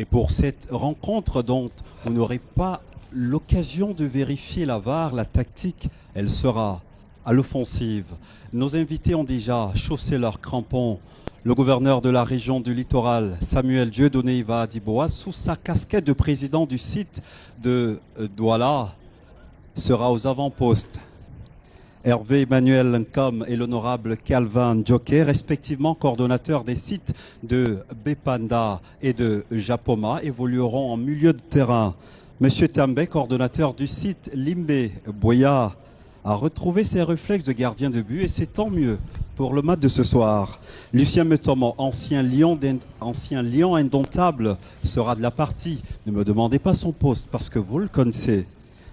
Et pour cette rencontre dont vous n'aurez pas l'occasion de vérifier la VAR, la tactique, elle sera à l'offensive. Nos invités ont déjà chaussé leurs crampons. Le gouverneur de la région du littoral, Samuel Dieudonné Iva Adiboa, sous sa casquette de président du site de Douala, sera aux avant-postes. Hervé Emmanuel Nkam et l'honorable Calvin Djoké, respectivement coordonnateurs des sites de Bepanda et de Japoma, évolueront en milieu de terrain. Monsieur També, coordonnateur du site Limbe Boya, a retrouvé ses réflexes de gardien de but et c'est tant mieux pour le match de ce soir. Lucien Metomo, ancien lion indomptable, sera de la partie. Ne me demandez pas son poste parce que vous le connaissez.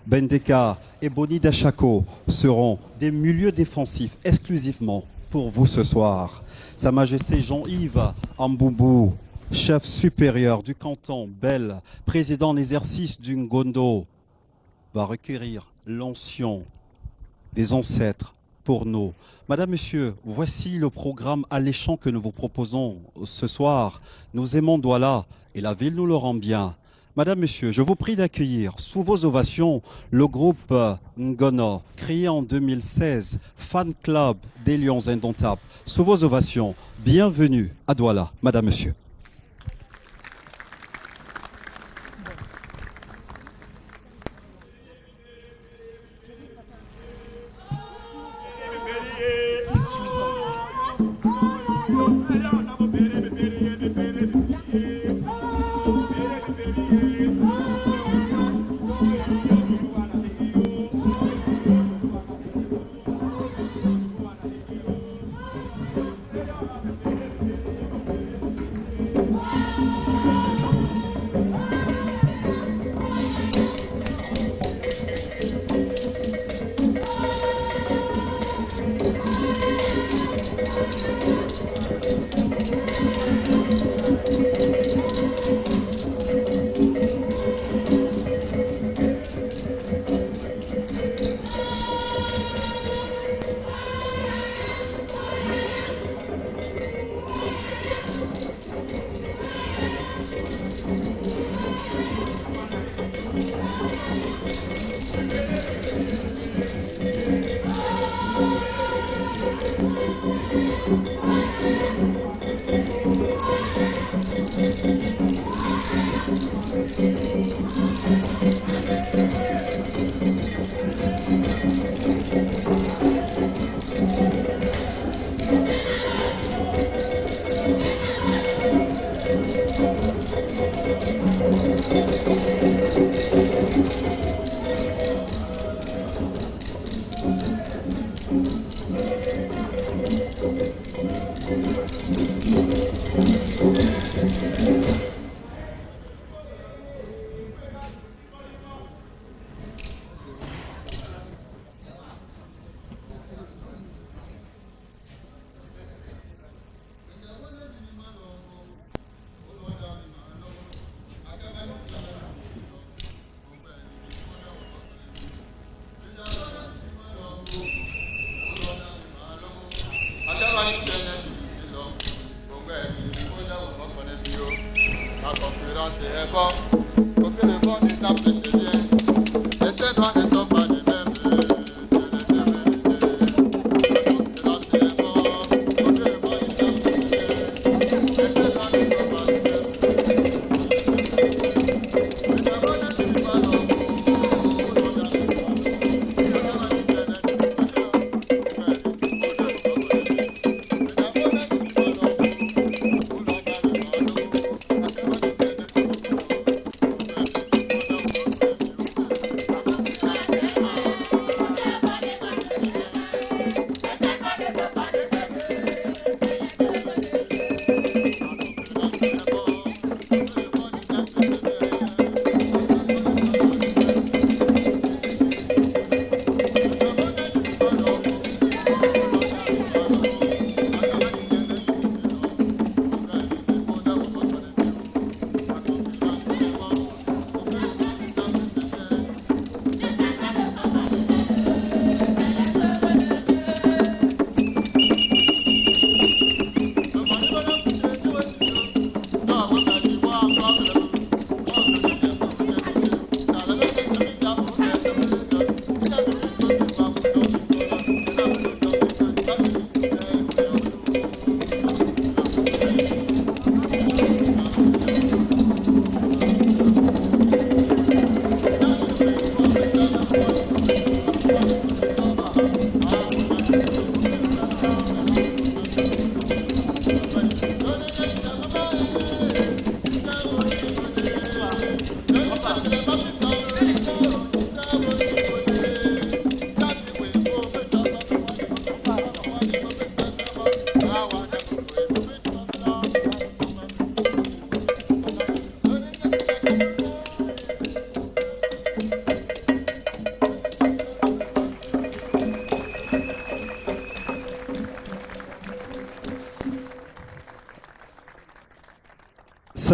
Bendeka et Boni Dachako seront des milieux défensifs exclusivement pour vous ce soir. Sa Majesté Jean-Yves Amboubou, chef supérieur du canton Bel, président en exercice du Ngondo, va requérir l'onction des ancêtres pour nous. Madame, Monsieur, voici le programme alléchant que nous vous proposons ce soir. Nous aimons Douala et la ville nous le rend bien. Madame, Monsieur, je vous prie d'accueillir sous vos ovations le groupe Ngono, créé en 2016, fan club des Lions Indomptables. Sous vos ovations, bienvenue à Douala. Madame, Monsieur.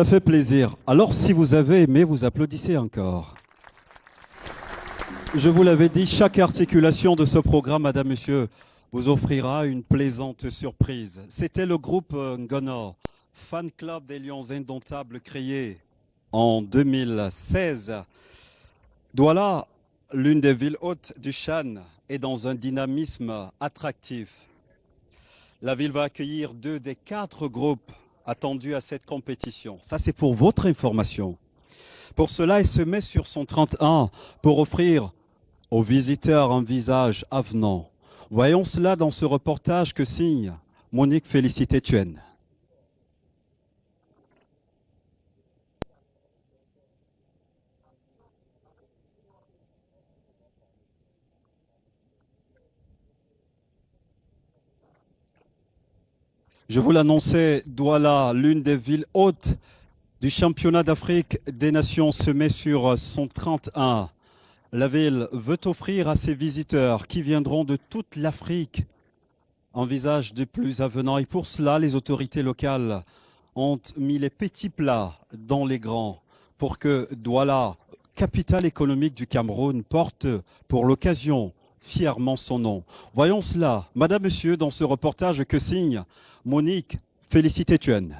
Ça fait plaisir. Alors, si vous avez aimé, vous applaudissez encore. Je vous l'avais dit, chaque articulation de ce programme, Madame, Monsieur, vous offrira une plaisante surprise. C'était le groupe Ngono, fan club des Lions Indomptables créé en 2016. Douala, l'une des villes hautes du Chan, est dans un dynamisme attractif. La ville va accueillir 2 des 4 groupes attendus à cette compétition. Ça, c'est pour votre information. Pour cela, elle se met sur son 31 pour offrir aux visiteurs un visage avenant. Voyons cela dans ce reportage que signe Monique Félicité Thuen. Je vous l'annonçais, Douala, l'une des villes hautes du championnat d'Afrique des Nations, se met sur son 31. La ville veut offrir à ses visiteurs qui viendront de toute l'Afrique un visage de plus avenant. Et pour cela, les autorités locales ont mis les petits plats dans les grands pour que Douala, capitale économique du Cameroun, porte pour l'occasion fièrement son nom. Voyons cela, Madame, Monsieur, dans ce reportage que signe Monique Félicité Thuen.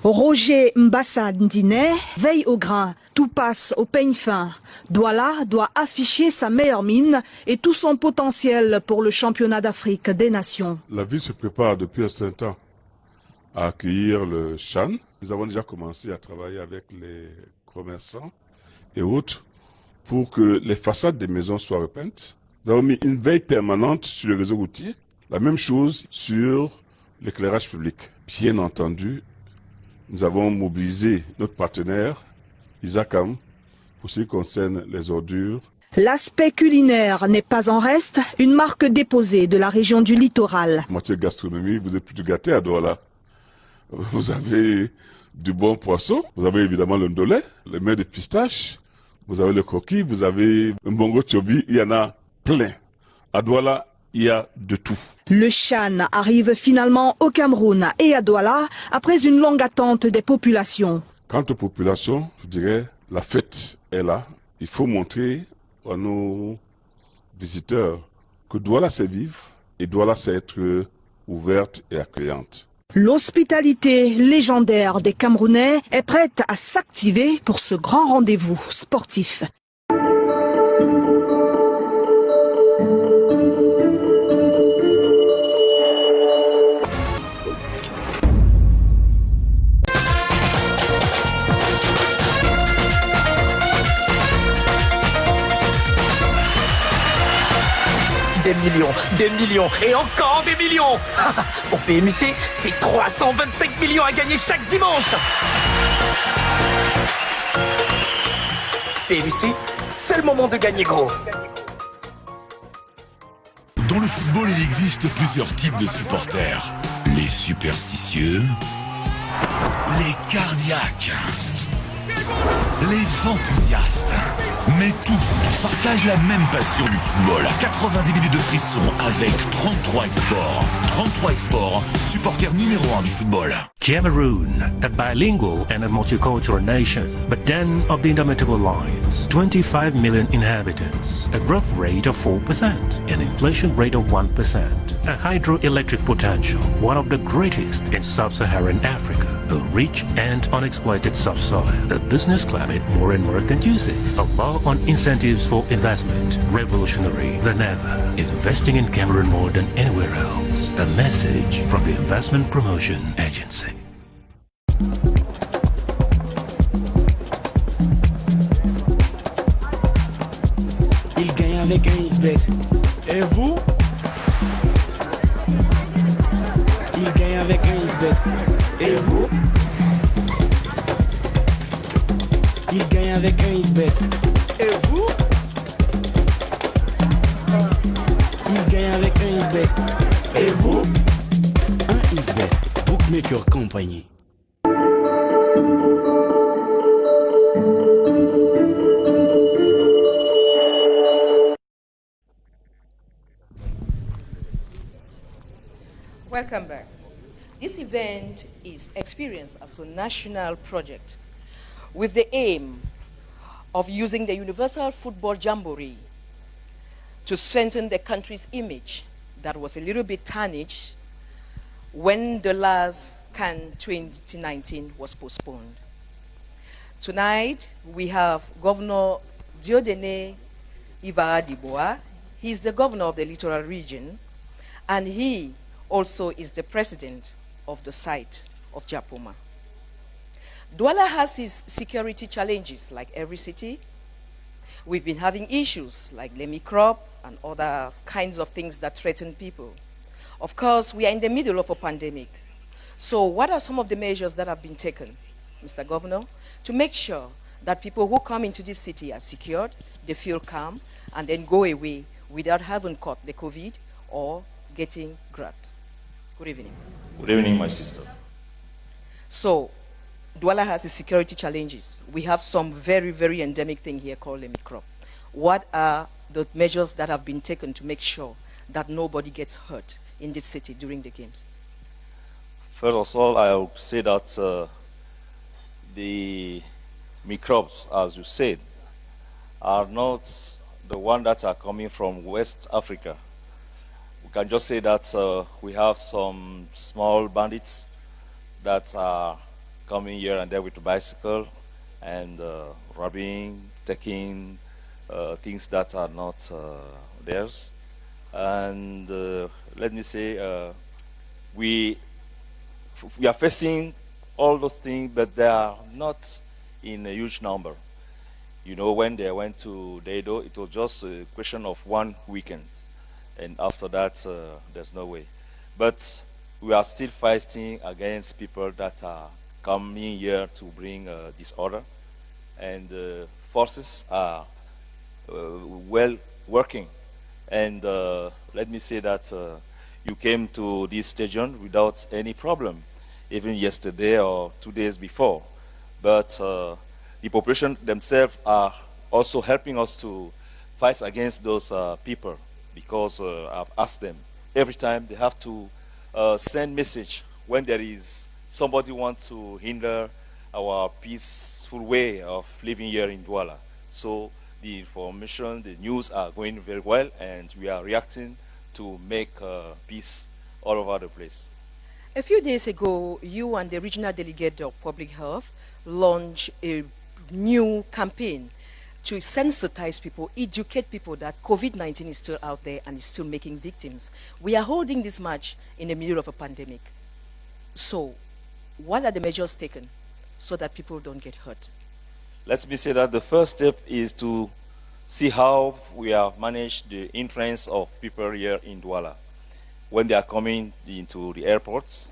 Roger Mbassa Ndiné veille au grain, tout passe au peigne fin. Douala doit afficher sa meilleure mine et tout son potentiel pour le championnat d'Afrique des Nations. La ville se prépare depuis un certain temps à accueillir le Chan. Nous avons déjà commencé à travailler avec les commerçants et autres pour que les façades des maisons soient repeintes. Nous avons mis une veille permanente sur le réseau routier. La même chose sur l'éclairage public. Bien entendu, nous avons mobilisé notre partenaire, Isacam, pour ce qui concerne les ordures. L'aspect culinaire n'est pas en reste, une marque déposée de la région du littoral. En matière de gastronomie, vous êtes plutôt gâtés à Douala. Vous avez du bon poisson, vous avez évidemment le ndolé, le mets de pistache, vous avez le coquille, vous avez un bongo chobi, il y en a plein. À Douala, il y a de tout. Le Chan arrive finalement au Cameroun et à Douala après une longue attente des populations. Quant aux populations, je dirais, la fête est là. Il faut montrer à nos visiteurs que Douala c'est vivre et Douala c'est être ouverte et accueillante. L'hospitalité légendaire des Camerounais est prête à s'activer pour ce grand rendez-vous sportif. Des millions et encore des millions. Au PMUC, c'est 325 millions à gagner chaque dimanche. PMUC, c'est le moment de gagner gros. Dans le football, il existe plusieurs types de supporters. Les superstitieux, les cardiaques, les enthousiastes. Mais tous partagent la même passion du football. 90 minutes de frisson avec 33 Export. 33 Export, supporter numéro 1 du football. Cameroon, a bilingual and a multicultural nation, but then of the indomitable lions. 25 million inhabitants, a growth rate of 4%, an inflation rate of 1%, a hydroelectric potential, one of the greatest in sub-Saharan Africa, a rich and unexploited subsoil, a business climate more and more conducive, a law on incentives for investment, revolutionary than ever, investing in Cameroon more than anywhere else. A message from the Investment Promotion Agency. Il gagne avec un Isbet. Et vous? Il gagne avec un Isbet. Et vous? Il gagne avec un Isbet. Et vous? Il gagne avec un Isbet. Et vous? Un Isbet. Bookmaker Company. Welcome back. This event is experienced as a national project with the aim of using the Universal Football Jamboree to strengthen the country's image that was a little bit tarnished when the last CAN 2019 was postponed. Tonight, we have Governor Diodene Ivara-Diboa. He's the governor of the Littoral Region, and he also is the president of the site of Japoma. Douala has its security challenges like every city. We've been having issues like lemming crop and other kinds of things that threaten people. Of course, we are in the middle of a pandemic. So what are some of the measures that have been taken, Mr. Governor, to make sure that people who come into this city are secured, they feel calm, and then go away without having caught the COVID or getting grabbed? Good evening. Good evening, my sister. So, Douala has its security challenges. We have some very, very endemic thing here called lemming crop. What are the measures that have been taken to make sure that nobody gets hurt in this city during the games? First of all, I would say that the microbes, as you said, are not the ones that are coming from West Africa. We can just say that we have some small bandits that are coming here and there with a bicycle and robbing, taking things that are not theirs. And let me say, we are facing all those things, but they are not in a huge number. You know, when they went to Dado, it was just a question of one weekend. And after that, there's no way. But we are still fighting against people that are coming here to bring disorder. And the forces are well working. And let me say that you came to this stadium without any problem, even yesterday or 2 days before. But the population themselves are also helping us to fight against those people, because I've asked them every time they have to send message when there is somebody want to hinder our peaceful way of living here in Douala. So the information, the news are going very well, and we are reacting to make peace all over the place. A few days ago, you and the regional delegate of public health launched a new campaign to sensitize people, educate people that COVID-19 is still out there and is still making victims. We are holding this march in the middle of a pandemic. So, what are the measures taken so that people don't get hurt? Let me say that the first step is to see how we have managed the influence of people here in Douala. When they are coming into the airports,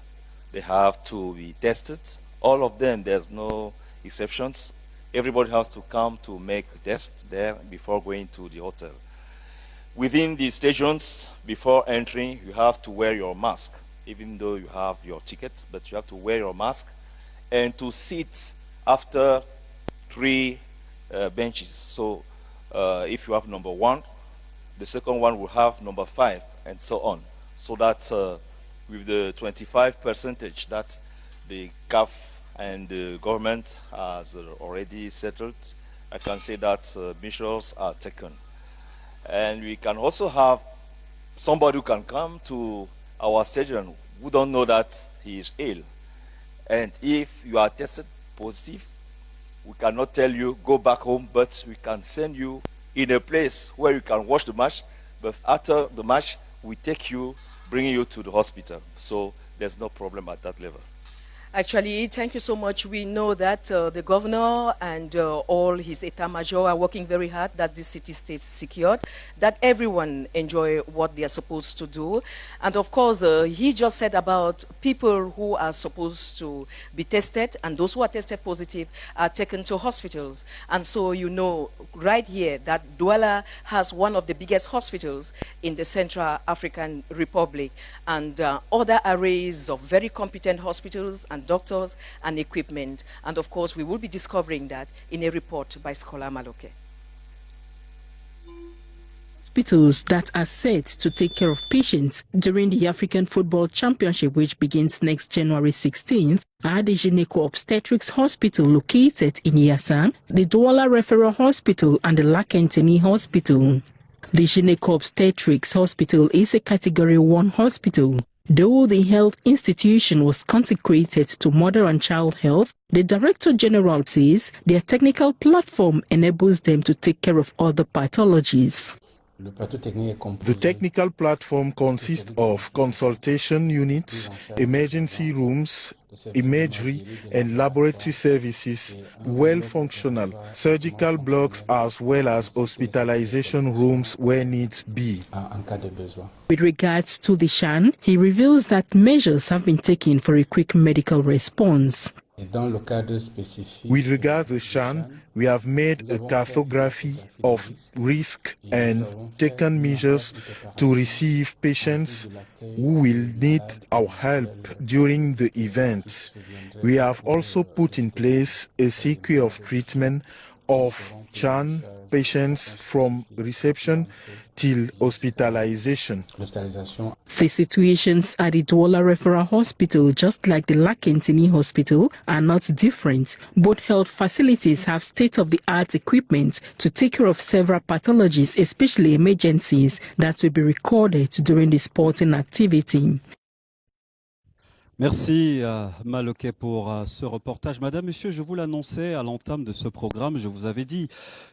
they have to be tested. All of them, there's no exceptions. Everybody has to come to make a test there before going to the hotel. Within the stations, before entering, you have to wear your mask, even though you have your tickets, but you have to wear your mask, and to sit after 3 benches. So if you have number 1, the second one will have number 5, and so on. So that with the 25% that the CAF and the government has already settled, I can say that measures are taken. And we can also have somebody who can come to our stadium who don't know that he is ill. And if you are tested positive, we cannot tell you, go back home, but we can send you in a place where you can watch the match. But after the match, we take you, bring you to the hospital. So there's no problem at that level. Actually, thank you so much. We know that the governor and all his état-major are working very hard that this city stays secured, that everyone enjoy what they are supposed to do. And of course, he just said about people who are supposed to be tested, and those who are tested positive are taken to hospitals. And so you know right here that Douala has one of the biggest hospitals in the Central African Republic, and other arrays of very competent hospitals and doctors and equipment. And of course, we will be discovering that in a report by Scholar Maloke. hospitals that are set to take care of patients during the African Football Championship, which begins next January 16th, are the Gineco Obstetrics Hospital located in Yassam, the Douala Referral Hospital and the Lakentini Hospital. The Gineco Obstetrics Hospital is a Category 1 hospital. Though the health institution was consecrated to mother and child health, the Director General says their technical platform enables them to take care of other pathologies. The technical platform consists of consultation units, emergency rooms, imagery and laboratory services, well functional, surgical blocks as well as hospitalization rooms where needs be. With regards to the SHAN, he reveals that measures have been taken for a quick medical response. With regard to the SHAN, we have made a cartography of risk and taken measures to receive patients who will need our help during the event. We have also put in place a sequence of treatment of SHAN patients from reception till hospitalization. The situations at the Douala Referral Hospital, just like the Lakentini Hospital, are not different. Both health facilities have state-of-the-art equipment to take care of several pathologies, especially emergencies that will be recorded during the sporting activity. Merci Maloké pour ce reportage. Madame, Monsieur, je vous l'annonçais à l'entame de ce programme. Je vous avais dit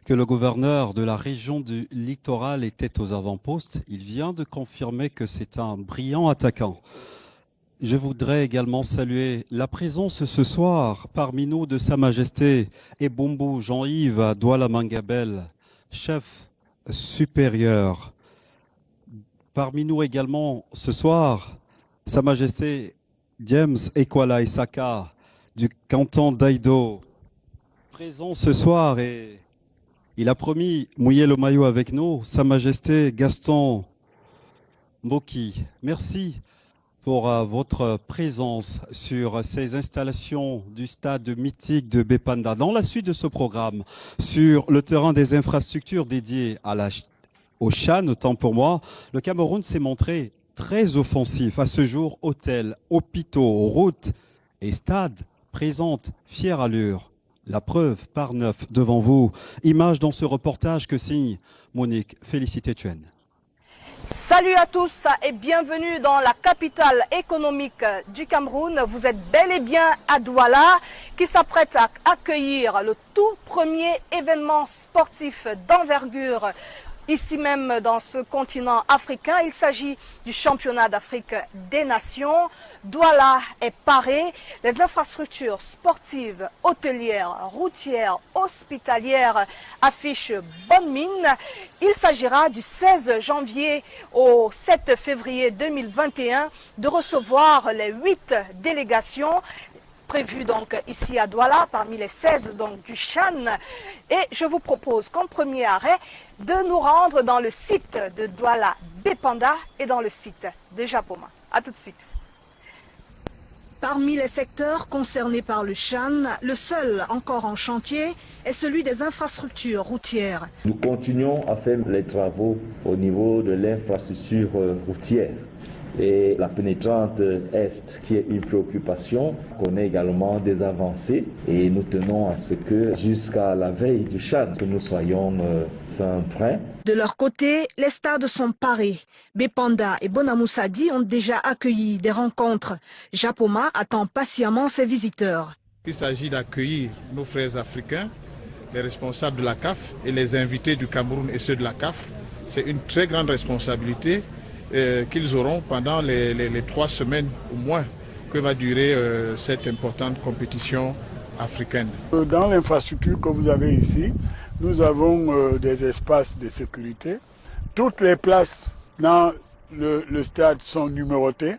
que le gouverneur de la région du littoral était aux avant-postes. Il vient de confirmer que c'est un brillant attaquant. Je voudrais également saluer la présence ce soir parmi nous de Sa Majesté Ebumbu Jean-Yves Douala Mangabel, chef supérieur. Parmi nous également ce soir, Sa Majesté James Ekwala Isaka du canton d'Aïdo, présent ce soir, et il a promis mouiller le maillot avec nous, Sa Majesté Gaston Mboki. Merci pour votre présence sur ces installations du stade mythique de Bépanda. Dans la suite de ce programme, sur le terrain des infrastructures dédiées au CHAN, autant pour moi, le Cameroun s'est montré très offensif. À ce jour, hôtels, hôpitaux, routes et stades présentent fière allure. La preuve par neuf devant vous. Image dans ce reportage que signe Monique Félicité-Tuen. Salut à tous et bienvenue dans la capitale économique du Cameroun. Vous êtes bel et bien à Douala qui s'apprête à accueillir le tout premier événement sportif d'envergure ici même dans ce continent africain. Il s'agit du championnat d'Afrique des Nations. Douala est paré. Les infrastructures sportives, hôtelières, routières, hospitalières affichent bonne mine. Il s'agira du 16 janvier au 7 février 2021 de recevoir les 8 délégations prévues donc ici à Douala, parmi les 16 donc du CHAN. Et je vous propose comme premier arrêt de nous rendre dans le site de Douala Bépanda et dans le site de Japoma. A tout de suite. Parmi les secteurs concernés par le CHAN, le seul encore en chantier est celui des infrastructures routières. Nous continuons à faire les travaux au niveau de l'infrastructure routière. Et la pénétrante Est, qui est une préoccupation, connaît également des avancées. Et nous tenons à ce que jusqu'à la veille du CHAN, que nous soyons fin prêts. De leur côté, les stades sont parés. Bépanda et Bonamoussadi ont déjà accueilli des rencontres. Japoma attend patiemment ses visiteurs. Il s'agit d'accueillir nos frères africains, les responsables de la CAF et les invités du Cameroun et ceux de la CAF. C'est une très grande responsabilité qu'ils auront pendant les 3 semaines au moins que va durer cette importante compétition africaine. Dans l'infrastructure que vous avez ici, nous avons des espaces de sécurité. Toutes les places dans le stade sont numérotées.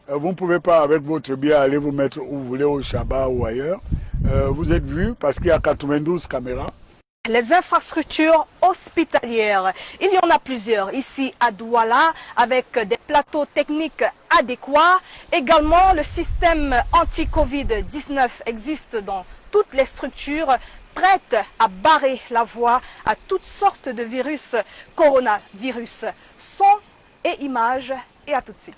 Vous ne pouvez pas avec votre billet aller vous mettre où vous voulez, au Chabat ou ailleurs. Vous êtes vus parce qu'il y a 92 caméras. Les infrastructures hospitalières, il y en a plusieurs ici à Douala avec des plateaux techniques adéquats. Également, le système anti-Covid-19 existe dans toutes les structures prête à barrer la voie à toutes sortes de virus, coronavirus. Son et images, et à tout de suite.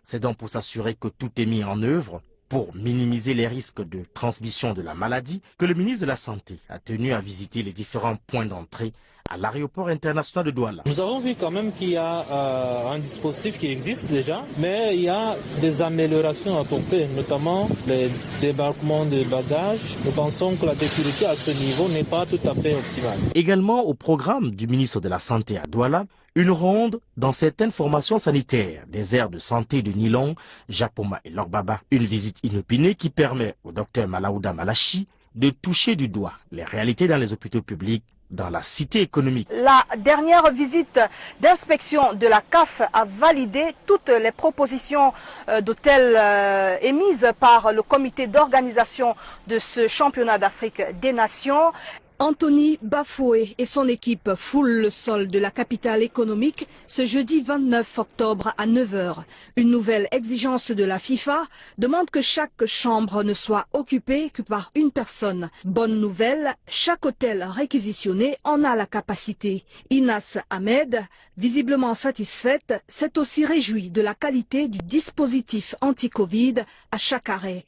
C'est donc pour s'assurer que tout est mis en œuvre pour minimiser les risques de transmission de la maladie que le ministre de la Santé a tenu à visiter les différents points d'entrée à l'aéroport international de Douala. Nous avons vu quand même qu'il y a un dispositif qui existe déjà, mais il y a des améliorations à apporter, notamment le débarquement des bagages. Nous pensons que la sécurité à ce niveau n'est pas tout à fait optimale. Également au programme du ministre de la Santé à Douala, une ronde dans certaines formations sanitaires des aires de santé de Nilong, Japoma et Lorbaba. Une visite inopinée qui permet au docteur Malaouda Malachi de toucher du doigt les réalités dans les hôpitaux publics dans la cité économique. La dernière visite d'inspection de la CAF a validé toutes les propositions d'hôtels émises par le comité d'organisation de ce championnat d'Afrique des Nations. Anthony Bafoué et son équipe foulent le sol de la capitale économique ce jeudi 29 octobre à 9 h. Une nouvelle exigence de la FIFA demande que chaque chambre ne soit occupée que par une personne. Bonne nouvelle, chaque hôtel réquisitionné en a la capacité. Inas Ahmed, visiblement satisfaite, s'est aussi réjouie de la qualité du dispositif anti-Covid à chaque arrêt.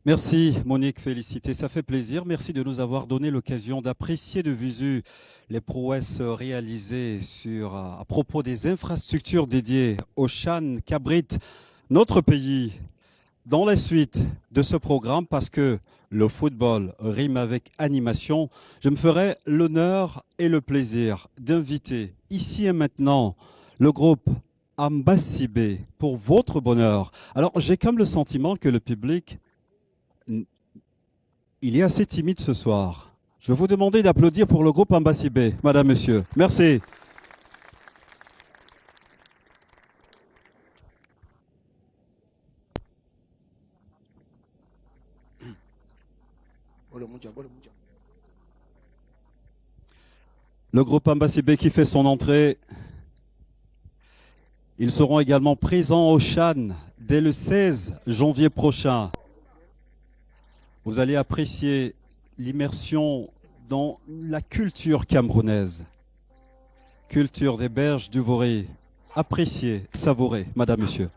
Merci Monique, félicité, ça fait plaisir. Merci de nous avoir donné l'occasion d'apprécier de visu les prouesses réalisées à propos des infrastructures dédiées au Chan Cabrit, notre pays. Dans la suite de ce programme, parce que le football rime avec animation, je me ferai l'honneur et le plaisir d'inviter ici et maintenant le groupe Ambasibé pour votre bonheur. Alors j'ai comme le sentiment que le public il est assez timide ce soir. Je vais vous demander d'applaudir pour le groupe Ambasibé, madame, monsieur. Merci. Le groupe Ambasibé qui fait son entrée. Ils seront également présents au Chan dès le 16 janvier prochain. Vous allez apprécier l'immersion dans la culture camerounaise. Culture des berges du Voré. Appréciez, savourez, madame, monsieur.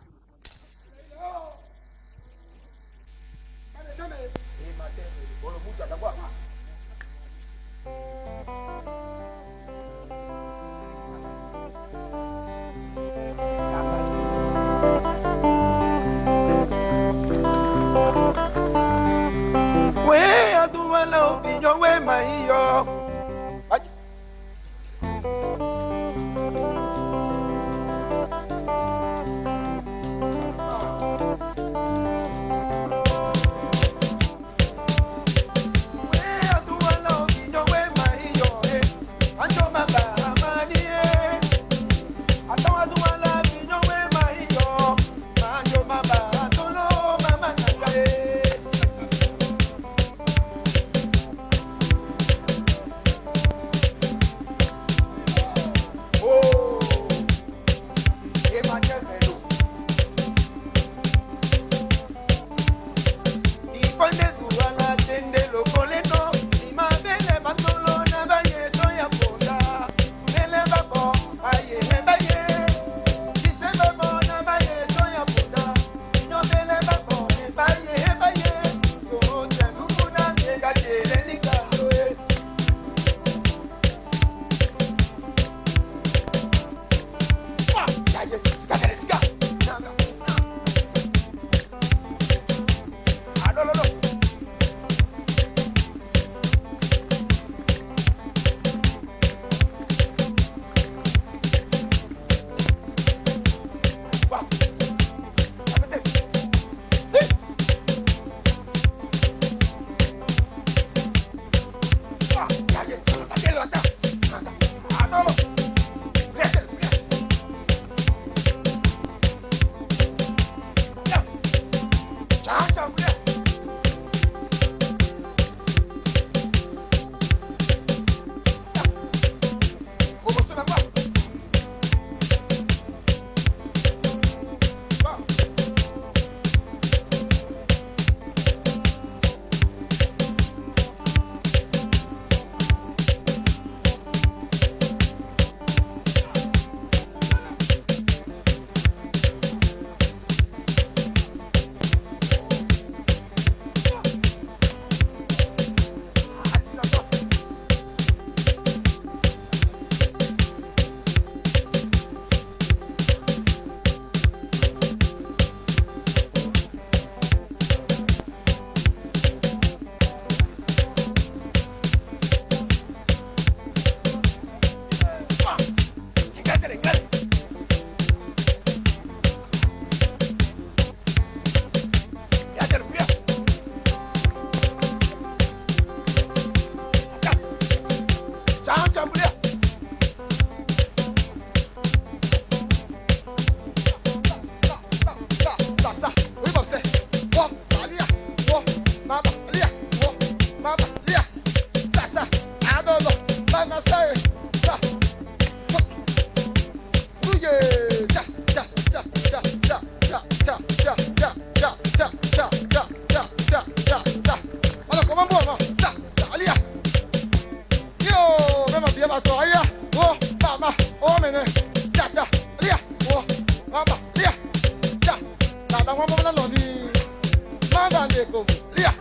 go. Lia.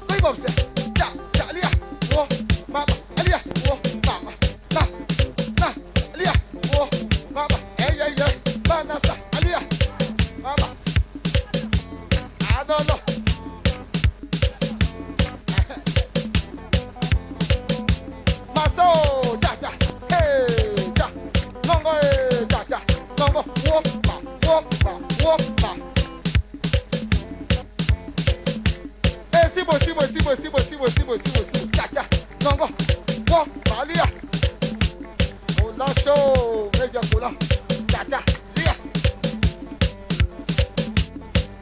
Go him upstairs. Ja, ja, Lia. Whoa, mama. Lia. Whoa, mama. Na. Lia. Whoa, mama. Hey, yeah, yeah. Manasa. Lia. Mama. I don't know. Maso. Ja, ja. Hey, ja. Nongo, ja, ja. Nongo. Whoa, ma. Whoa, ma. Whoa, ma. Sibo, cha, nongo, wo, malia, ola show, meja kula, cha, lia,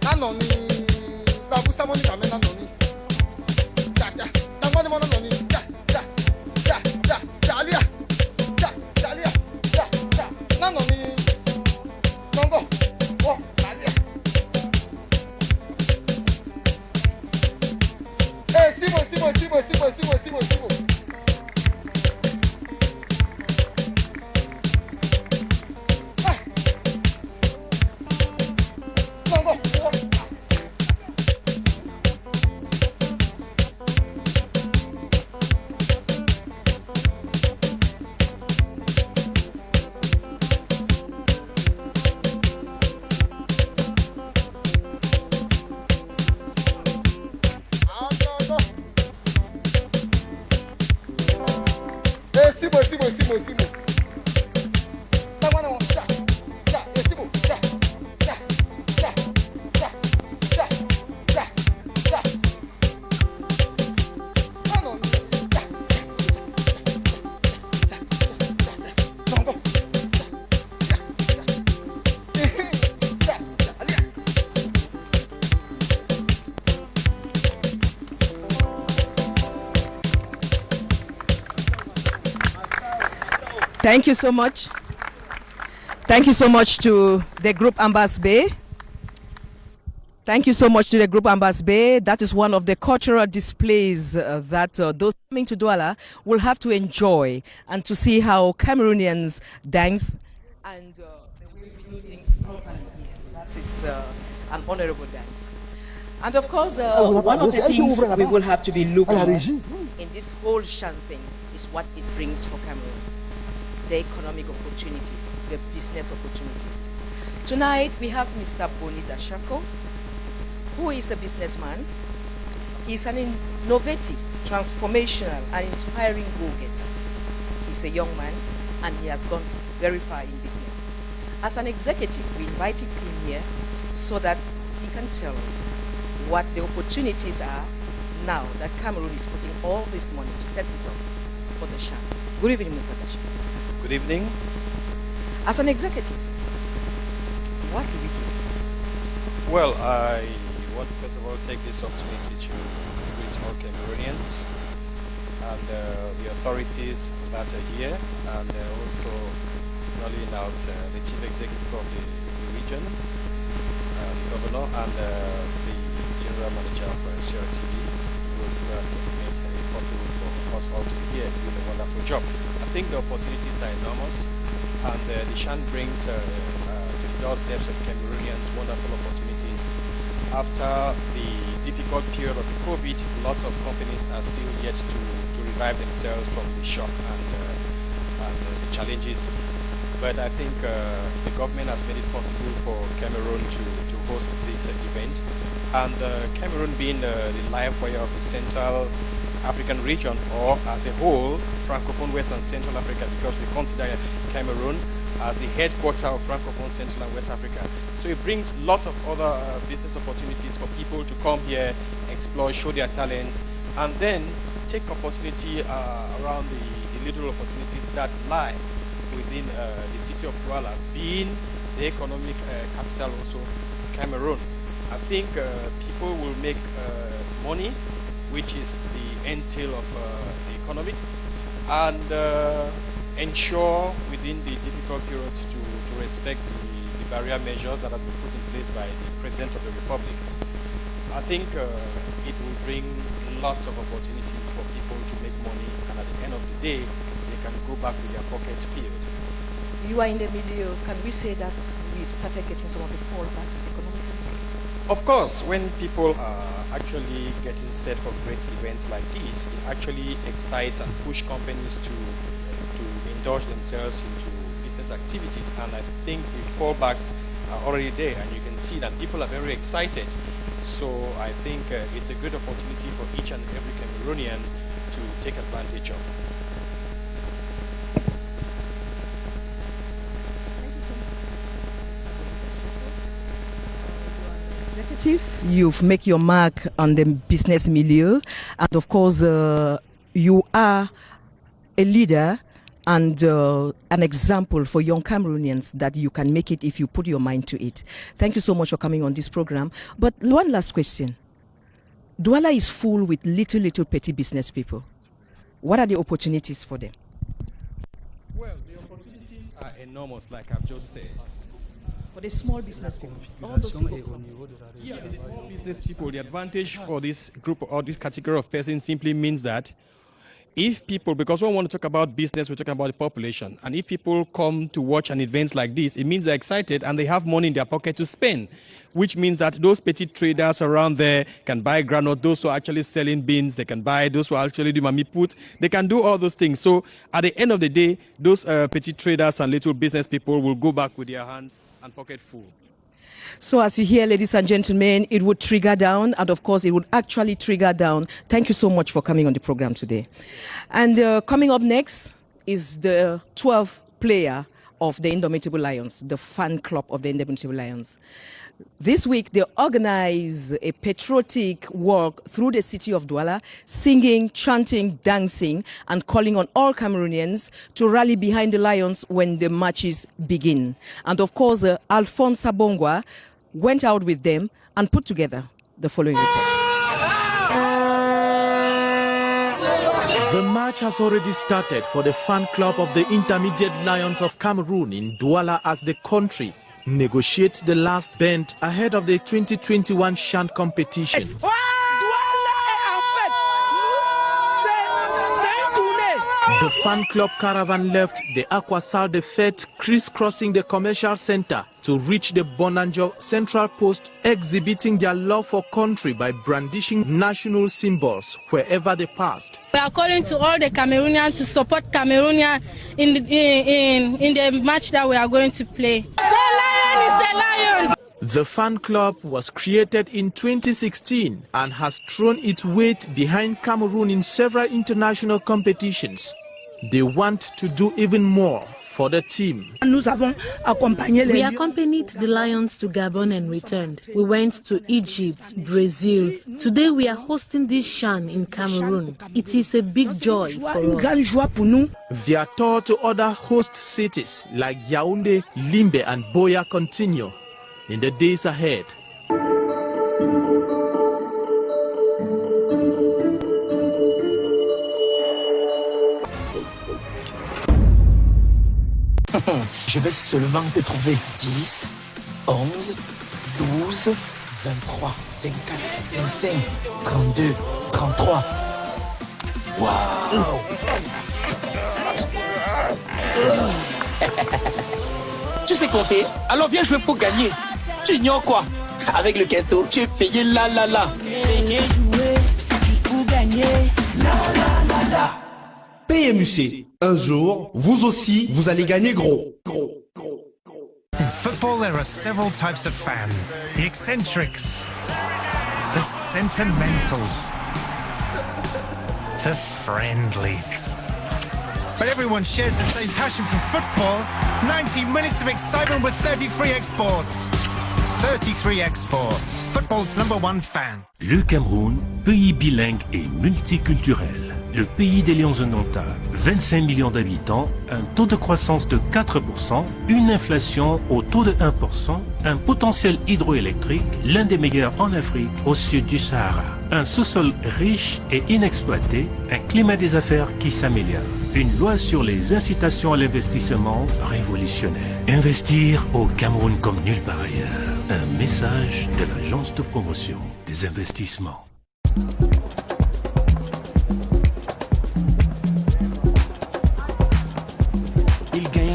nanoni, labusa moni kame nanoni, cha, nangoni mono noni, cha, lia, nanoni, nongo, wo, malia. Sibo. Thank you so much. Thank you so much to the group Ambas Bay. Thank you so much to the group Ambas Bay. That is one of the cultural displays that those coming to Douala will have to enjoy, and to see how Cameroonians dance and the way we do things properly here. That is an honorable dance. And of course, one of the things we will have to be looking at in this whole Shan thing is what it brings for Cameroon. The economic opportunities, the business opportunities. Tonight we have Mr. Boni Dashako, who is a businessman. He's an innovative, transformational, and inspiring go-getter. He's a young man, and he has gone very far in business. As an executive, we invited him here so that he can tell us what the opportunities are now that Cameroon is putting all this money to set this up for the Shan. Good evening, Mr. Dashako. Good evening. As an executive, what do we do? Well, I want to first of all take this opportunity to greet all Cameroonians and the authorities that are here, and also calling out the chief executive of the region, governor, and the general manager of CRTV, who has made it possible for us all to be here doing a wonderful job. I think the opportunities are enormous, and the Shan brings to the doorsteps of Cameroonians wonderful opportunities. After the difficult period of the COVID, lots of companies are still yet to revive themselves from the shock and the challenges. But I think the government has made it possible for Cameroon to host this event. And Cameroon being the live wire of the Central African region, or as a whole, Francophone West and Central Africa, because we consider Cameroon as the headquarters of Francophone Central and West Africa. So it brings lots of other business opportunities for people to come here, explore, show their talents, and then take opportunity around the little opportunities that lie within the city of Douala, being the economic capital also of Cameroon. I think people will make money, which is the entail of the economy, and ensure within the difficult periods to respect the barrier measures that have been put in place by the President of the Republic. I think it will bring lots of opportunities for people to make money, and at the end of the day, they can go back to their pockets filled. You are in the middle. Can we say that we've started getting some of the fallbacks economically? Of course, when people are actually getting set for great events like this, it actually excites and pushes companies to indulge themselves into business activities. And I think the fallbacks are already there, and you can see that people are very excited. So I think it's a good opportunity for each and every Cameroonian to take advantage of. You've made your mark on the business milieu, and of course you are a leader and an example for young Cameroonians that you can make it if you put your mind to it. Thank you so much for coming on this program. But one last question. Douala is full with little petty business people. What are the opportunities for them? Well, the opportunities are enormous, like I've just said. For the small business people, yeah, the small business people, the advantage for this group or this category of persons simply means that if people, because when we want to talk about business, we're talking about the population, and if people come to watch an event like this, it means they're excited and they have money in their pocket to spend, which means that those petty traders around there can buy granite, those who are actually selling beans, they can buy, those who are actually doing mami put, they can do all those things. So at the end of the day, those petty traders and little business people will go back with their hands and pocket full. So as you hear, ladies and gentlemen, it would trigger down, and of course it would actually trigger down. Thank you so much for coming on the program today. And coming up next is the 12th player of the Indomitable Lions, the fan club of the Indomitable Lions. This week, they organize a patriotic walk through the city of Douala, singing, chanting, dancing, and calling on all Cameroonians to rally behind the Lions when the matches begin. And of course, Alphonse Sabongwa went out with them and put together the following report. The match has already started for the fan club of the Intermediate Lions of Cameroon in Douala as the country negotiates the last bend ahead of the 2021 CHAN competition. The fan club caravan left the Aquasal de Fête, crisscrossing the commercial center to reach the Bonanjo Central Post, exhibiting their love for country by brandishing national symbols wherever they passed. We are calling to all the Cameroonians to support Cameroonian in the match that we are going to play. The lion is a lion! The fan club was created in 2016 and has thrown its weight behind Cameroon in several international competitions. They want to do even more for the team. We accompanied the Lions to Gabon and returned. We went to Egypt, Brazil. Today we are hosting this CHAN in Cameroon. It is a big joy for us. Their tour to other host cities like Yaoundé, Limbe and Boya continue in the days ahead. Je vais seulement te trouver 10, 11, 12, 23, 24, 25, 32, 33. Waouh! Tu sais compter? Alors viens jouer pour gagner. Tu ignores quoi? Avec le Kento, tu es payé là. Venez jouer juste pour gagner. La. PMUC. Un jour, vous aussi, vous allez gagner gros. In football, there are several types of fans. The eccentrics, the sentimentals, the friendlies. But everyone shares the same passion for football. 90 minutes of excitement with 33 exports. 33 exports. Football's #1 fan. Le Cameroun, pays bilingue et multiculturel. Le pays des lions indomptables, 25 millions d'habitants, un taux de croissance de 4%, une inflation au taux de 1%, un potentiel hydroélectrique, l'un des meilleurs en Afrique, au sud du Sahara, un sous-sol riche et inexploité, un climat des affaires qui s'améliore, une loi sur les incitations à l'investissement révolutionnaire. Investir au Cameroun comme nulle part ailleurs. Un message de l'agence de promotion des investissements.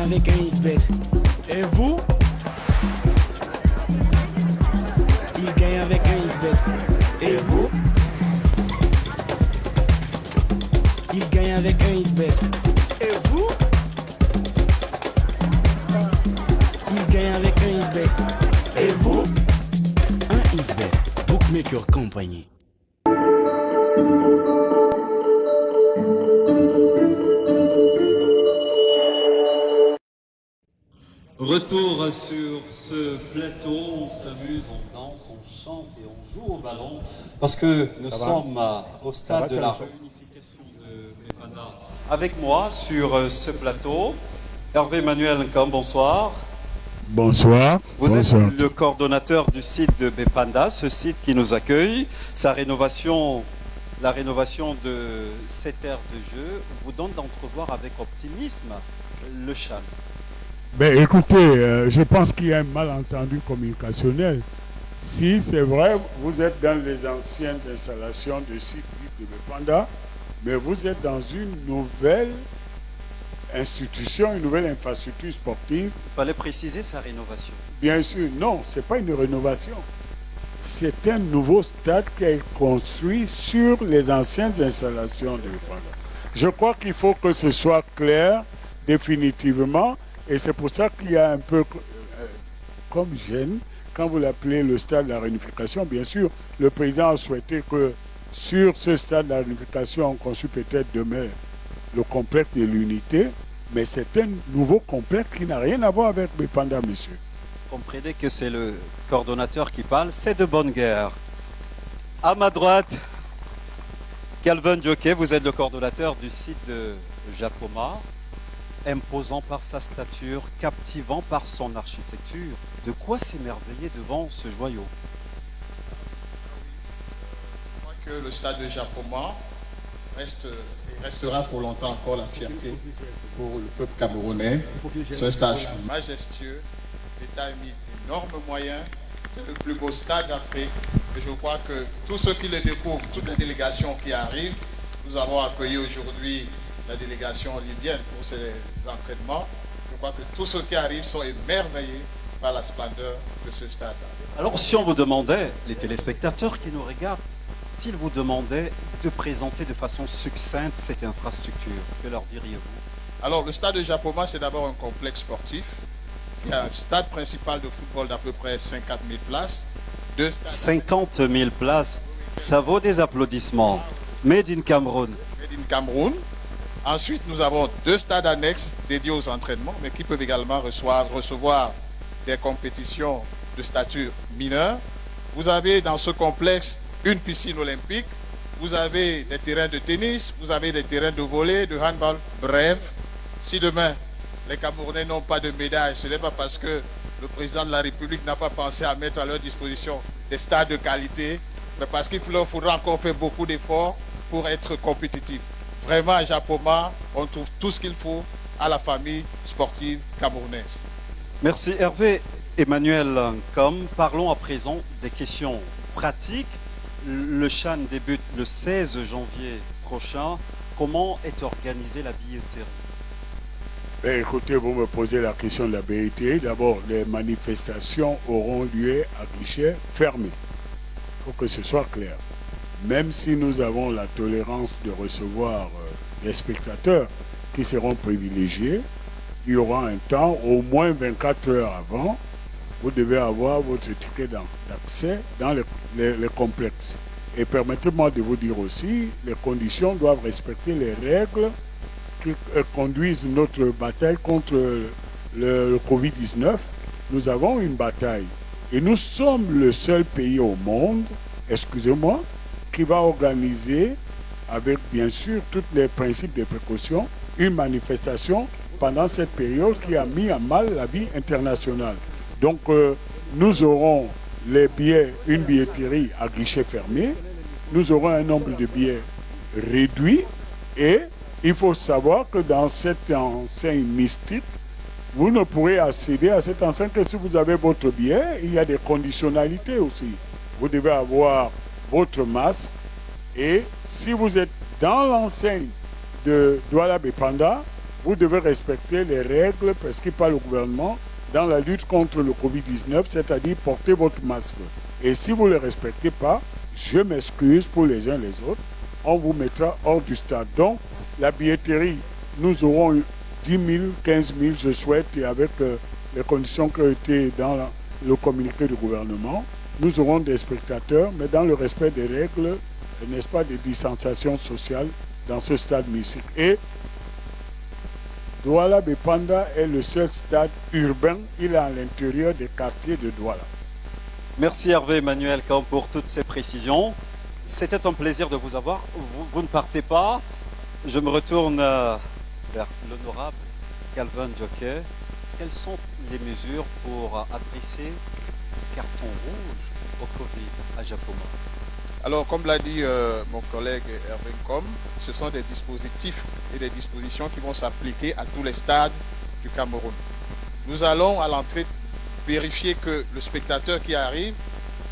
Avec un Isbeth. Et vous? Il gagne Et vous? Il gagne avec un Isbet. Et vous? Il gagne avec un Isbet. Et vous? Un Isbet. Bookmaker Company. Retour sur ce plateau, on s'amuse, on danse, on chante et on joue au ballon parce que nous sommes au stade de la réunification de Bepanda. Avec moi sur ce plateau, Hervé Emmanuel Nkam, bonsoir. Bonsoir. Vous êtes le coordonnateur du site de Bepanda, ce site qui nous accueille. Sa rénovation, la rénovation de cette aire de jeu vous donne d'entrevoir avec optimisme le CHAN. Ben, écoutez, je pense qu'il y a un malentendu communicationnel. Si c'est vrai, vous êtes dans les anciennes installations de site de Bepanda, mais vous êtes dans une nouvelle institution, une nouvelle infrastructure sportive. Il fallait préciser sa rénovation. Bien sûr, non, ce n'est pas une rénovation. C'est un nouveau stade qui a été construit sur les anciennes installations de Bepanda. Je crois qu'il faut que ce soit clair définitivement. Et c'est pour ça qu'il y a un peu comme gêne, quand vous l'appelez le stade de la réunification, bien sûr, le président a souhaité que sur ce stade de la réunification, on construise peut-être demain le complexe de l'unité, mais c'est un nouveau complexe qui n'a rien à voir avec Bepanda, monsieur. Comprenez que c'est le coordonnateur qui parle, c'est de bonne guerre. À ma droite, Calvin Dioké, vous êtes le coordonnateur du site de Japoma. Imposant par sa stature, captivant par son architecture. De quoi s'émerveiller devant ce joyau? Je crois que le stade de Japoma restera pour longtemps encore la fierté pour le peuple camerounais. C'est un stade majestueux. L'État a mis d'énormes moyens. C'est le plus beau stade d'Afrique. Et je crois que tous ceux qui le découvrent, toutes les délégations qui arrivent, nous avons accueilli aujourd'hui la délégation libyenne pour ces entraînements. Je crois que tous ceux qui arrivent sont émerveillés par la splendeur de ce stade. Alors si on vous demandait, les téléspectateurs qui nous regardent, s'ils vous demandaient de présenter de façon succincte cette infrastructure, que leur diriez-vous? Alors le stade de Japoma, c'est d'abord un complexe sportif. Il y a un stade principal de football d'à peu près 50 000 places. 50 000 places, ça vaut des applaudissements. Made in Cameroun. Made in Cameroun. Ensuite, nous avons 2 stades annexes dédiés aux entraînements, mais qui peuvent également recevoir des compétitions de stature mineure. Vous avez dans ce complexe une piscine olympique, vous avez des terrains de tennis, vous avez des terrains de volley, de handball. Bref, si demain les Camerounais n'ont pas de médaille, ce n'est pas parce que le président de la République n'a pas pensé à mettre à leur disposition des stades de qualité, mais parce qu'il leur faudra encore faire beaucoup d'efforts pour être compétitifs. Vraiment, à Japoma, on trouve tout ce qu'il faut à la famille sportive camerounaise. Merci Hervé Emmanuel Nkam. Parlons à présent des questions pratiques. Le CHAN débute le 16 janvier prochain. Comment est organisée la billetterie? Ben, écoutez, vous me posez la question de la billetterie. D'abord, les manifestations auront lieu à guichet fermé. Il faut que ce soit clair. Même si nous avons la tolérance de recevoir des spectateurs qui seront privilégiés, il y aura un temps, au moins 24 heures avant, vous devez avoir votre ticket d'accès dans les complexes. Et permettez-moi de vous dire aussi, les conditions doivent respecter les règles qui conduisent notre bataille contre le Covid-19. Nous avons une bataille. Et nous sommes le seul pays au monde, excusez-moi, qui va organiser, avec bien sûr tous les principes de précaution, une manifestation pendant cette période qui a mis à mal la vie internationale. Donc nous aurons les billets, une billetterie à guichet fermé, nous aurons un nombre de billets réduit et il faut savoir que dans cette enseigne mystique, vous ne pourrez accéder à cette enseigne que si vous avez votre billet. Il y a des conditionnalités aussi. Vous devez avoir votre masque et si vous êtes dans l'enseigne de Douala Bepanda, vous devez respecter les règles prescrites par le gouvernement dans la lutte contre le Covid-19, c'est-à-dire porter votre masque. Et si vous ne le respectez pas, je m'excuse pour les uns les autres, on vous mettra hors du stade. Donc, la billetterie, nous aurons 10 000, 15 000, je souhaite, et avec les conditions qui ont été dans le communiqué du gouvernement, nous aurons des spectateurs, mais dans le respect des règles, n'est-ce pas, des distanciations sociales dans ce stade mystique. Et Douala Bepanda est le seul stade urbain, il est à l'intérieur des quartiers de Douala. Merci Hervé Emmanuel Camp pour toutes ces précisions. C'était un plaisir de vous avoir. Vous ne partez pas. Je me retourne vers l'honorable Calvin Jockey. Quelles sont les mesures pour adresser le carton rouge au Covid à Japoma? Alors, comme l'a dit mon collègue Hervé Com, ce sont des dispositifs et des dispositions qui vont s'appliquer à tous les stades du Cameroun. Nous allons à l'entrée vérifier que le spectateur qui arrive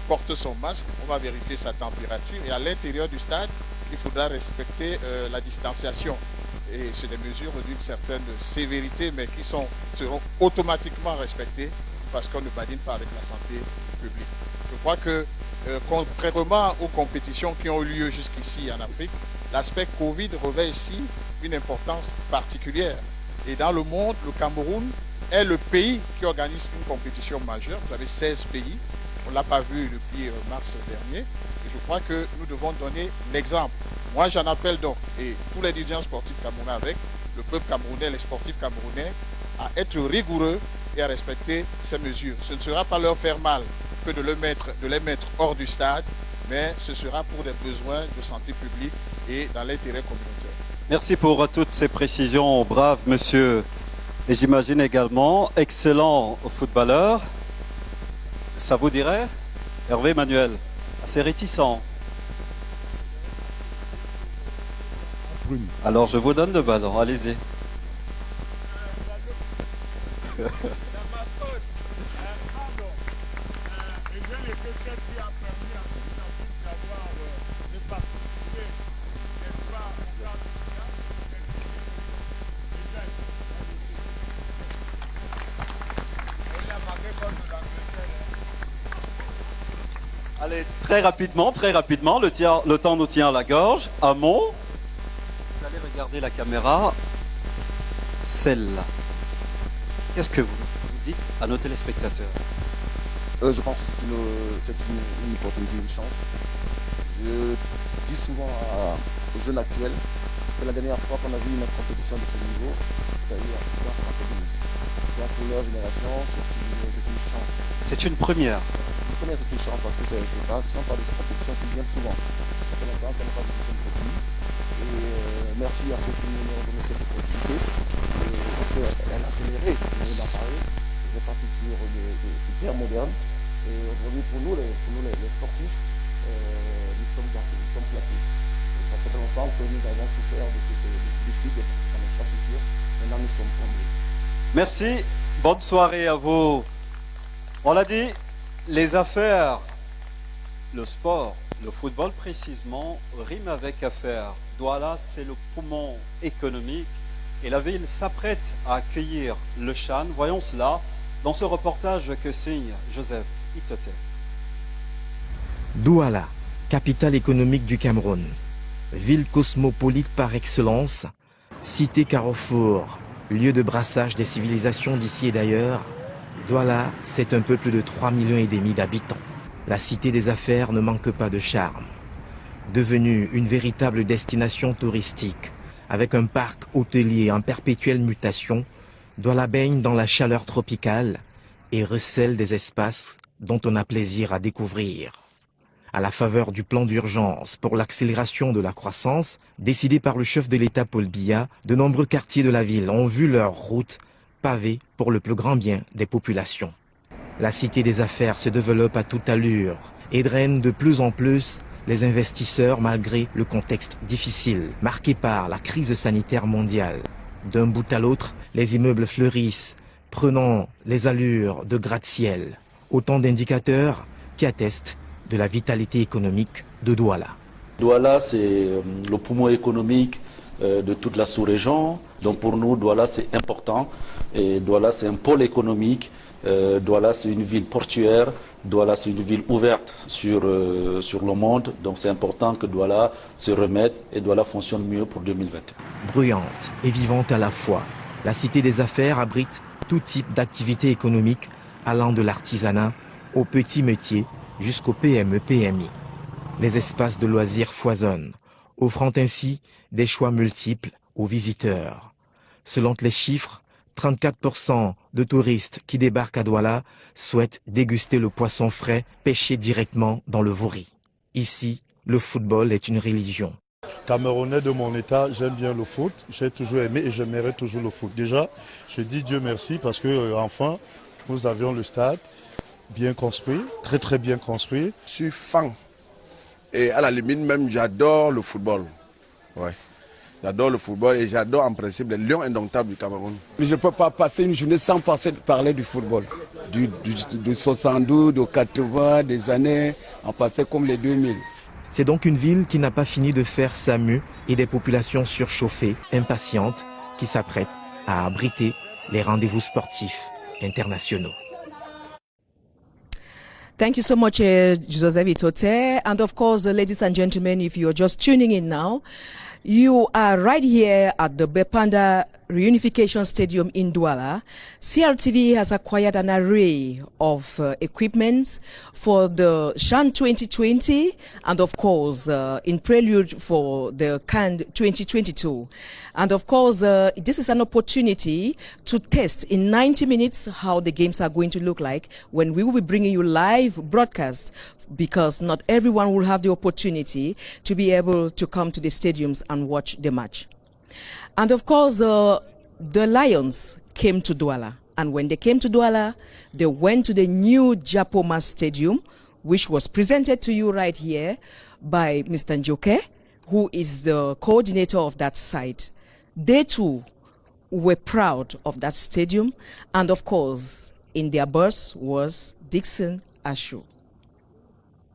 porte son masque, on va vérifier sa température et à l'intérieur du stade, il faudra respecter la distanciation. Et c'est des mesures d'une certaine sévérité, mais qui seront automatiquement respectées parce qu'on ne badine pas avec la santé publique. Je crois que, contrairement aux compétitions qui ont eu lieu jusqu'ici en Afrique, l'aspect Covid revêt ici une importance particulière. Et dans le monde, le Cameroun est le pays qui organise une compétition majeure. Vous avez 16 pays. On ne l'a pas vu depuis mars dernier. Et je crois que nous devons donner l'exemple. Moi, j'en appelle donc, et tous les dirigeants sportifs camerounais avec, le peuple camerounais, les sportifs camerounais, à être rigoureux et à respecter ces mesures. Ce ne sera pas leur faire mal que de les mettre hors du stade, mais ce sera pour des besoins de santé publique et dans l'intérêt communautaire. Merci pour toutes ces précisions, brave monsieur. Et j'imagine également, excellent footballeur. Ça vous dirait, Hervé Emmanuel, assez réticent. Alors je vous donne le ballon, allez-y. Allez, très rapidement, le temps nous tient à la gorge. Amon, vous allez regarder la caméra, celle-là. Qu'est-ce que vous dites à nos téléspectateurs? Je pense que c'est une opportunité, une chance. Je dis souvent aux jeunes actuels que la dernière fois qu'on a vu une compétition de ce niveau, c'est-à-dire en Académie. Donc pour leur génération, c'est une chance. C'est une première. Une première, c'est une chance parce que ce ne sont pas des compétitions qui viennent souvent. Ça fait longtemps qu'on n'a pas vu une compétition. Et merci à ceux qui nous ont donné cette opportunité. Parce qu'elle a généré, on en parler, des infrastructures de guerre moderne. Et aujourd'hui, pour nous les sportifs, nous sommes placés. Ça fait longtemps que nous avons souffert de cette difficulté dans l'infrastructure. Maintenant, nous sommes comblés. Merci. Bonne soirée à vous. On l'a dit, les affaires, le sport, le football précisément, rime avec affaires. Douala, c'est le poumon économique et la ville s'apprête à accueillir le Chan. Voyons cela dans ce reportage que signe Joseph Itote. Douala, capitale économique du Cameroun. Ville cosmopolite par excellence, cité carrefour, lieu de brassage des civilisations d'ici et d'ailleurs, Douala, c'est un peu plus de 3,5 millions d'habitants. La cité des affaires ne manque pas de charme. Devenue une véritable destination touristique, avec un parc hôtelier en perpétuelle mutation, Douala baigne dans la chaleur tropicale et recèle des espaces dont on a plaisir à découvrir. À la faveur du plan d'urgence pour l'accélération de la croissance, décidé par le chef de l'État Paul Biya, de nombreux quartiers de la ville ont vu leurs routes pavées pour le plus grand bien des populations. La cité des affaires se développe à toute allure et draine de plus en plus les investisseurs malgré le contexte difficile marqué par la crise sanitaire mondiale. D'un bout à l'autre, les immeubles fleurissent, prenant les allures de gratte-ciel. Autant d'indicateurs qui attestent de la vitalité économique de Douala. Douala, c'est le poumon économique de toute la sous-région. Donc pour nous, Douala, c'est important. Et Douala, c'est un pôle économique. Douala, c'est une ville portuaire. Douala, c'est une ville ouverte sur le monde, donc c'est important que Douala se remette et Douala fonctionne mieux pour 2020. Bruyante et vivante à la fois, la Cité des Affaires abrite tout type d'activités économiques allant de l'artisanat aux petits métiers jusqu'au PME-PMI. Les espaces de loisirs foisonnent, offrant ainsi des choix multiples aux visiteurs. Selon les chiffres, 34% de touristes qui débarquent à Douala souhaitent déguster le poisson frais pêché directement dans le Vouri. Ici, le football est une religion. Camerounais de mon état, j'aime bien le foot, j'ai toujours aimé et j'aimerais toujours le foot. Déjà, je dis Dieu merci parce que enfin, nous avions le stade bien construit, très très bien construit. Je suis fan et à la limite même j'adore le football. Ouais. J'adore le football et j'adore en principe les lions indomptables du Cameroun. Je ne peux pas passer une journée sans parler du football. De 72, de 80, des années, en passant comme les 2000. C'est donc une ville qui n'a pas fini de faire sa mue et des populations surchauffées, impatientes, qui s'apprêtent à abriter les rendez-vous sportifs internationaux. Thank you so much, Joseph Itote. And of course, ladies and gentlemen, if you're just tuning in now, you are right here at the Bepanda Reunification Stadium in Douala. CRTV has acquired an array of equipment for the CHAN 2020 and of course in prelude for the CAN 2022. And of course this is an opportunity to test in 90 minutes how the games are going to look like when we will be bringing you live broadcast, because not everyone will have the opportunity to be able to come to the stadiums and watch the match. And of course, the Lions came to Douala. And when they came to Douala, they went to the new Japoma Stadium, which was presented to you right here by Mr. Njoke, who is the coordinator of that site. They too were proud of that stadium. And of course, in their bus was Dixon Ashu.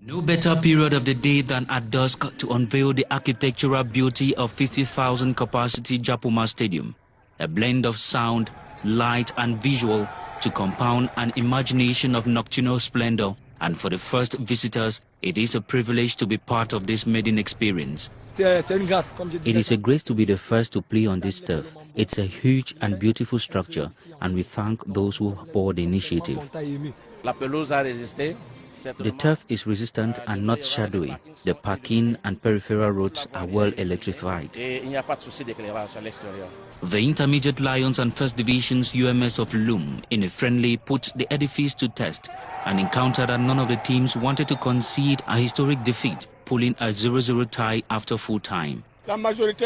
No better period of the day than at dusk to unveil the architectural beauty of 50,000 capacity Japoma Stadium. A blend of sound, light and visual to compound an imagination of nocturnal splendor. And for the first visitors, it is a privilege to be part of this maiden experience. It is a grace to be the first to play on this turf. It's a huge and beautiful structure, and we thank those who bore the initiative. The turf is resistant and not shadowy. The parking and peripheral roads are well electrified. The Intermediate Lions and First Division's UMS of Loom, in a friendly, put the edifice to test and encountered that none of the teams wanted to concede a historic defeat, pulling a 0-0 tie after full time. A majority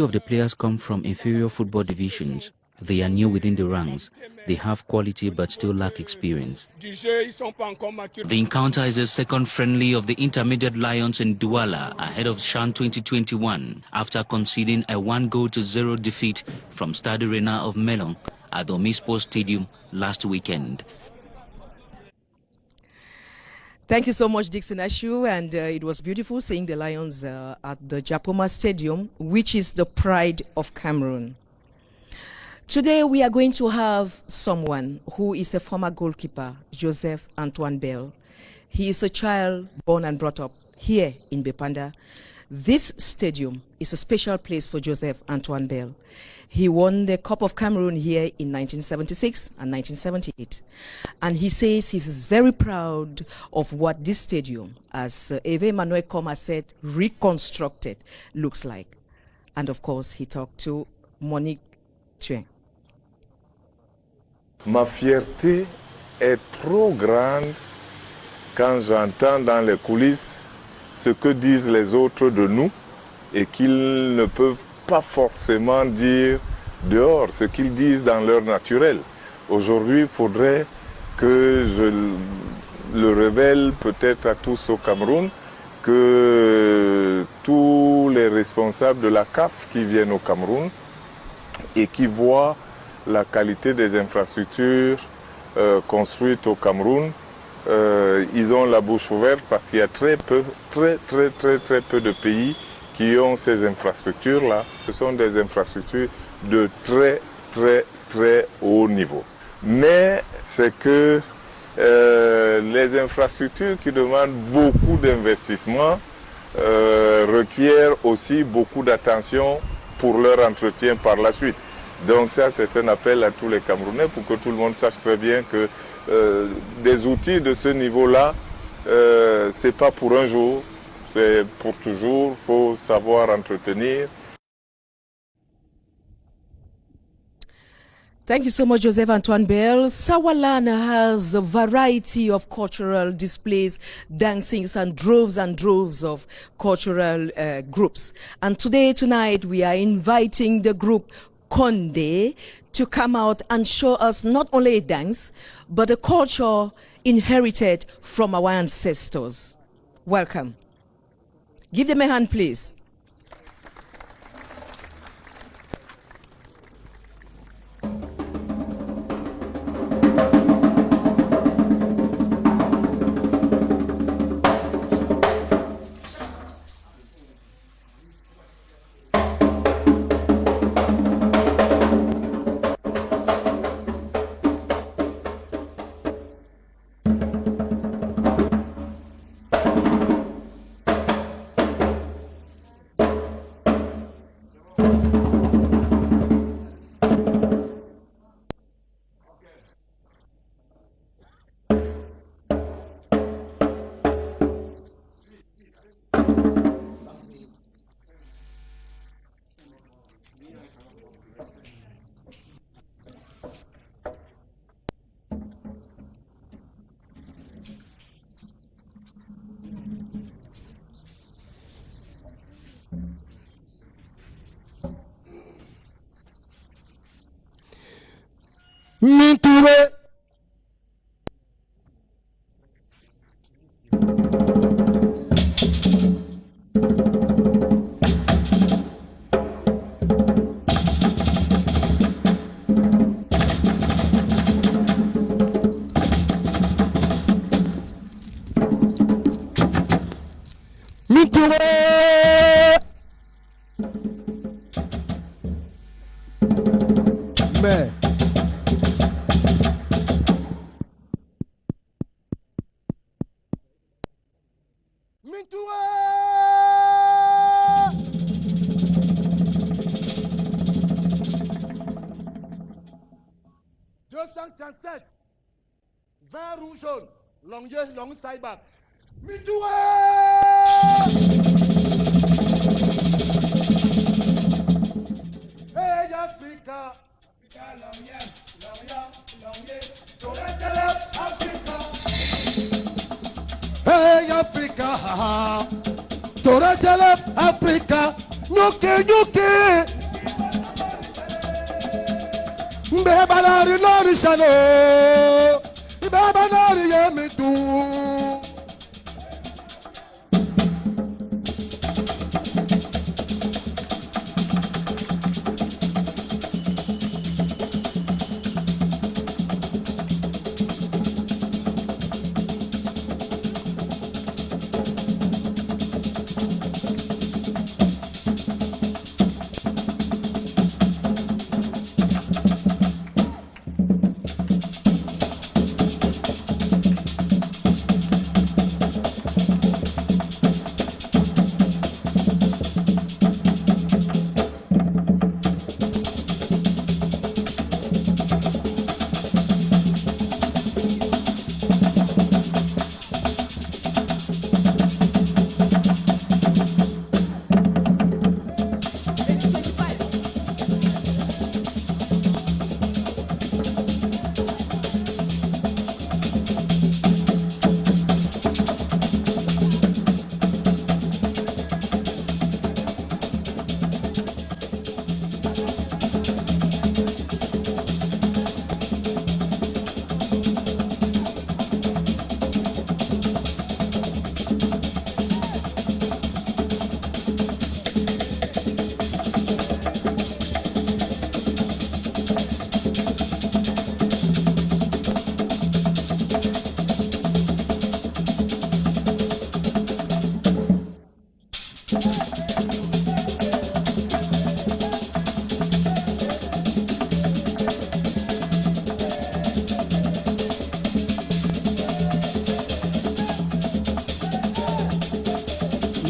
of the players come from inferior football divisions. They are new within the ranks. They have quality but still lack experience. The encounter is the second friendly of the Intermediate Lions in Douala ahead of CHAN 2021 after conceding a 1-0 defeat from Stade Arena of Melon at the Omispo Stadium last weekend. Thank you so much, Dixon Ashu, and it was beautiful seeing the Lions at the Japoma Stadium, which is the pride of Cameroon. Today we are going to have someone who is a former goalkeeper, Joseph Antoine Bell. He is a child born and brought up here in Bepanda. This stadium is a special place for Joseph Antoine Bell. He won the Cup of Cameroon here in 1976 and 1978. And he says he's very proud of what this stadium, as Eve Emmanuel Koma said, reconstructed, looks like. And of course, he talked to Monique Tuen. Ma fierté est trop grande quand j'entends dans les coulisses ce que disent les autres de nous et qu'ils ne peuvent pas forcément dire dehors, ce qu'ils disent dans leur naturel. Aujourd'hui, il faudrait que je le révèle peut-être à tous au Cameroun, que tous les responsables de la CAF qui viennent au Cameroun et qui voient la qualité des infrastructures construites au Cameroun, ils ont la bouche ouverte parce qu'il y a très peu de pays qui ont ces infrastructures-là. Ce sont des infrastructures de très haut niveau. mais c'est que les infrastructures qui demandent beaucoup d'investissement requièrent aussi beaucoup d'attention pour leur entretien par la suite. Donc ça, c'est un appel à tous les Camerounais pour que tout le monde sache très bien que des outils de ce niveau-là, c'est pas pour un jour, c'est pour toujours. Il faut savoir entretenir. Thank you so much, Joseph Antoine Bell. Sawalan has a variety of cultural displays, dancings, and droves of cultural groups. And tonight, we are inviting the group Konde to come out and show us not only a dance, but a culture inherited from our ancestors. Welcome. Give them a hand, please. Mintouré. Mais vert rouge jaune, long side back. Mitoué! Hey Africa! Hey Africa! Toretele Africa! Nyuki! Mbeba nari shano! Mbeba nari yemitu!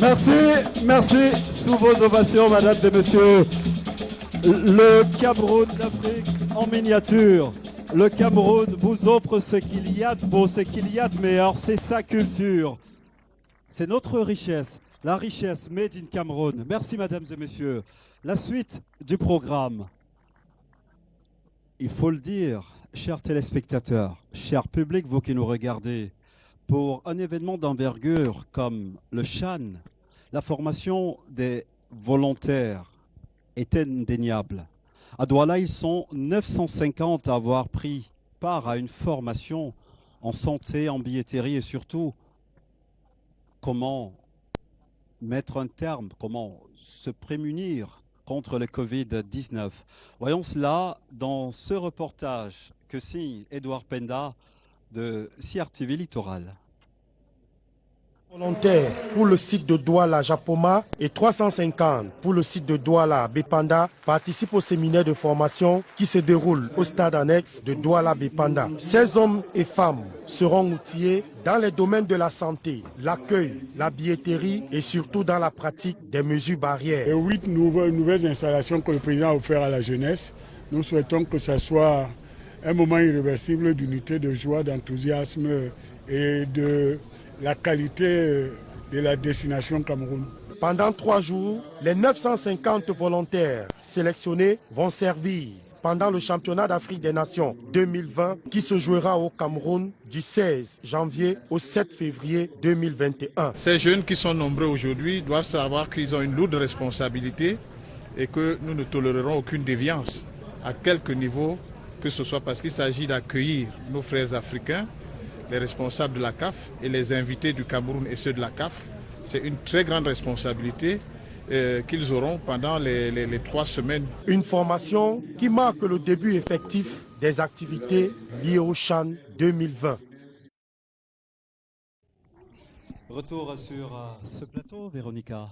Merci. Sous vos ovations, mesdames et messieurs, le Cameroun d'Afrique en miniature. Le Cameroun vous offre ce qu'il y a de beau, ce qu'il y a de meilleur, c'est sa culture. C'est notre richesse, la richesse made in Cameroun. Merci, mesdames et messieurs. La suite du programme. Il faut le dire, chers téléspectateurs, chers publics, vous qui nous regardez, pour un événement d'envergure comme le CHAN, la formation des volontaires est indéniable. À Douala, ils sont 950 à avoir pris part à une formation en santé, en billetterie et surtout comment mettre un terme, comment se prémunir contre le Covid-19. Voyons cela dans ce reportage que signe Edouard Penda de CRTV Littoral. Volontaires pour le site de Douala Japoma et 350 pour le site de Douala Bepanda participent au séminaire de formation qui se déroule au stade annexe de Douala Bepanda. 16 hommes et femmes seront outillés dans les domaines de la santé, l'accueil, la billetterie et surtout dans la pratique des mesures barrières. Les 8 nouvelles installations que le président a offertes à la jeunesse, nous souhaitons que ce soit un moment irréversible d'unité, de joie, d'enthousiasme et de la qualité de la destination Cameroun. Pendant 3 jours, les 950 volontaires sélectionnés vont servir pendant le championnat d'Afrique des Nations 2020 qui se jouera au Cameroun du 16 janvier au 7 février 2021. Ces jeunes qui sont nombreux aujourd'hui doivent savoir qu'ils ont une lourde responsabilité et que nous ne tolérerons aucune déviance à quelque niveau que ce soit, parce qu'il s'agit d'accueillir nos frères africains, les responsables de la CAF et les invités du Cameroun et ceux de la CAF. C'est une très grande responsabilité qu'ils auront pendant les 3 semaines. Une formation qui marque le début effectif des activités liées au CHAN 2020. Retour sur ce plateau, Véronica.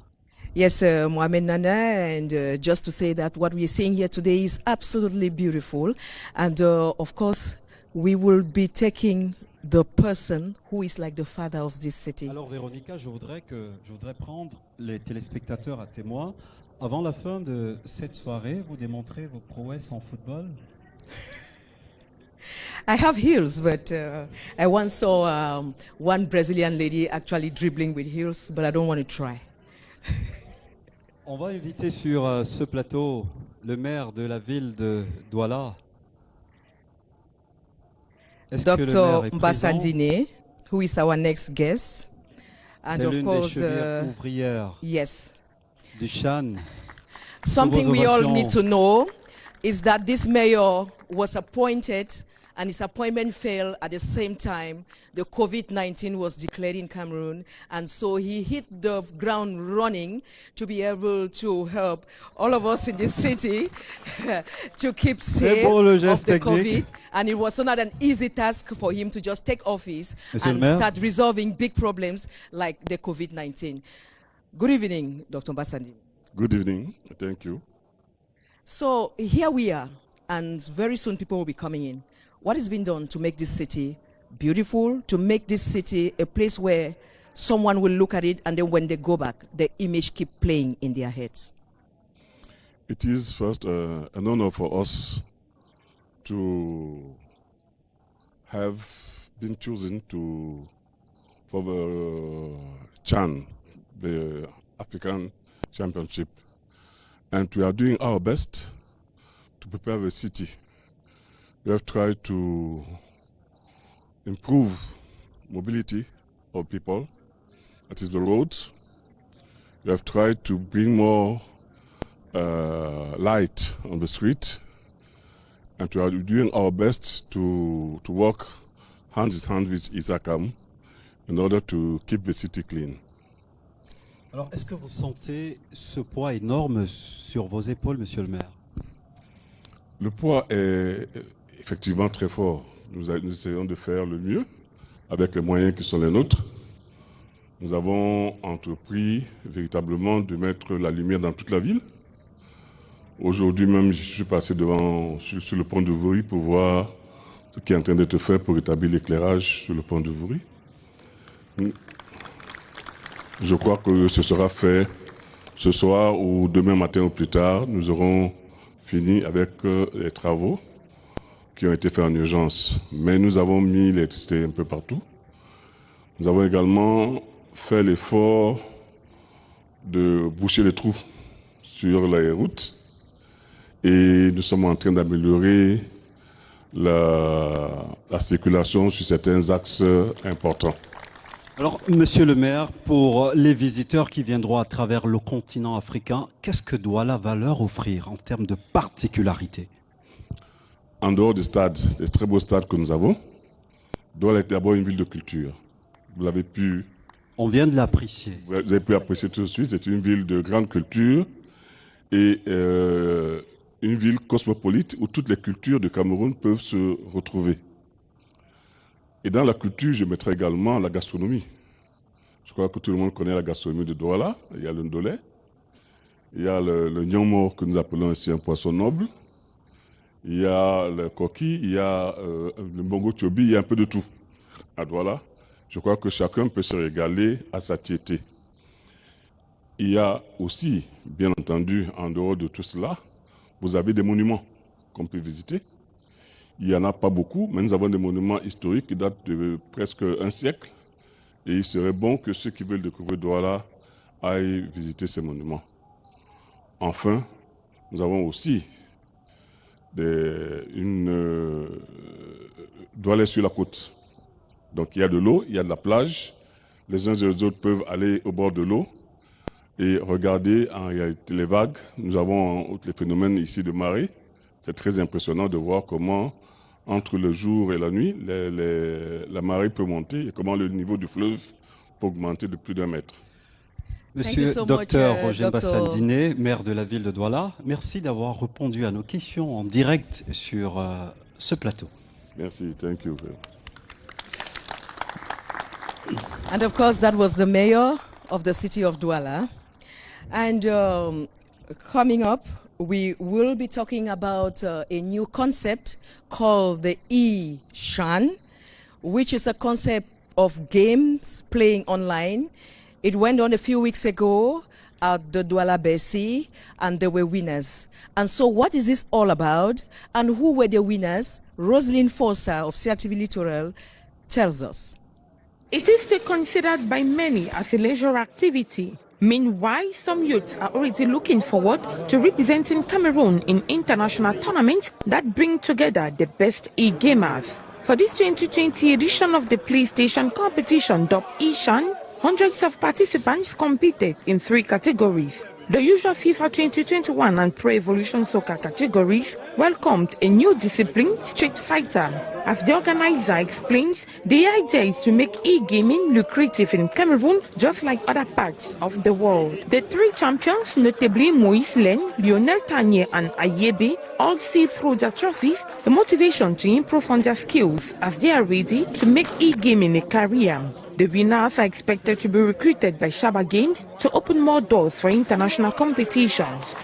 Yes, Mohamed Nana, and just to say that what we're seeing here today is absolutely beautiful. And of course, we will be taking the person who is like the father of this city. Alors Véronica, je voudrais prendre les téléspectateurs à témoin. Avant la fin de cette soirée, vous démontrez vos prouesses en football. I have heels, but I once saw one Brazilian lady actually dribbling with heels, but I don't want to try. On va inviter sur ce plateau le maire de la ville de Douala. Dr. Mbasandine, who is our next guest. And of course, yes. Du CHAN. Something we all need to know is that this mayor was appointed and his appointment failed at the same time the COVID-19 was declared in Cameroon, and so he hit the ground running to be able to help all of us in this city to keep safe of the COVID, and it was not an easy task for him to just take office and start resolving big problems like the COVID-19. Good evening, Dr. Mbasandine. Good evening, thank you. So here we are, and very soon people will be coming in. What has been done to make this city beautiful, to make this city a place where someone will look at it and then when they go back, the image keep playing in their heads? It is first an honor for us to have been chosen for the CHAN, the African Championship, and we are doing our best to prepare the city. We have tried to improve mobility of people, that is the roads. We have tried to bring more light on the street, and we are doing our best to work hand in hand with ISACAM in order to keep the city clean. Alors, est-ce que vous sentez ce poids énorme sur vos épaules, monsieur le maire? Le poids est effectivement très fort. Nous essayons de faire le mieux avec les moyens qui sont les nôtres. Nous avons entrepris véritablement de mettre la lumière dans toute la ville. Aujourd'hui même, je suis passé sur le pont de Voury pour voir ce qui est en train d'être fait pour établir l'éclairage sur le pont de Voury. Je crois que ce sera fait ce soir ou demain matin ou plus tard. Nous aurons fini avec les travaux qui ont été faits en urgence. Mais nous avons mis l'électricité un peu partout. Nous avons également fait l'effort de boucher les trous sur les routes et nous sommes en train d'améliorer la circulation sur certains axes importants. Alors, monsieur le maire, pour les visiteurs qui viendront à travers le continent africain, qu'est-ce que Douala va leur offrir en termes de particularité? En dehors des stades, des très beaux stades que nous avons, Douala est d'abord une ville de culture. Vous l'avez pu... On vient de l'apprécier. Vous avez pu apprécier tout de suite. C'est une ville de grande culture et une ville cosmopolite où toutes les cultures du Cameroun peuvent se retrouver. Et dans la culture, je mettrai également la gastronomie. Je crois que tout le monde connaît la gastronomie de Douala. Il y a le ndolé, il y a le nyongmo que nous appelons ici un poisson noble, il y a le coquille, il y a le mbongo tchobi, il y a un peu de tout à Douala. Je crois que chacun peut se régaler à satiété. Il y a aussi, bien entendu, en dehors de tout cela, vous avez des monuments qu'on peut visiter. Il n'y en a pas beaucoup, mais nous avons des monuments historiques qui datent de presque un siècle. Et il serait bon que ceux qui veulent découvrir Douala aillent visiter ces monuments. Enfin, nous avons aussi Douala est sur la côte. Donc il y a de l'eau, il y a de la plage. Les uns et les autres peuvent aller au bord de l'eau et regarder en réalité les vagues. Nous avons les phénomènes ici de marée. C'est très impressionnant de voir comment, entre le jour et la nuit, la marée peut monter et comment le niveau du fleuve peut augmenter de plus d'1 mètre. Monsieur Dr Roger Bassaldine, maire de la ville de Douala, merci d'avoir répondu à nos questions en direct sur ce plateau. Merci, thank you. And of course, that was the mayor of the city of Douala. And coming up, we will be talking about a new concept called the E-Shan, which is a concept of games playing online. It went on a few weeks ago at the Douala Bercy, and there were winners. And so what is this all about? And who were the winners? Roselyne Fossa of CRTV Littoral tells us. It is still considered by many as a leisure activity. Meanwhile, some youths are already looking forward to representing Cameroon in international tournaments that bring together the best e-gamers. For this 2020 edition of the PlayStation competition dubbed E-Shan, hundreds of participants competed in 3 categories. The usual FIFA 2021 and Pro Evolution Soccer categories welcomed a new discipline, Street Fighter. As the organizer explains, the idea is to make e-gaming lucrative in Cameroon just like other parts of the world. The 3 champions, notably Moïse Len, Lionel Tanier and Ayebe, all see through their trophies the motivation to improve on their skills as they are ready to make e-gaming a career. The winners are expected to be recruited by Shaba Games to open more doors for international competitions.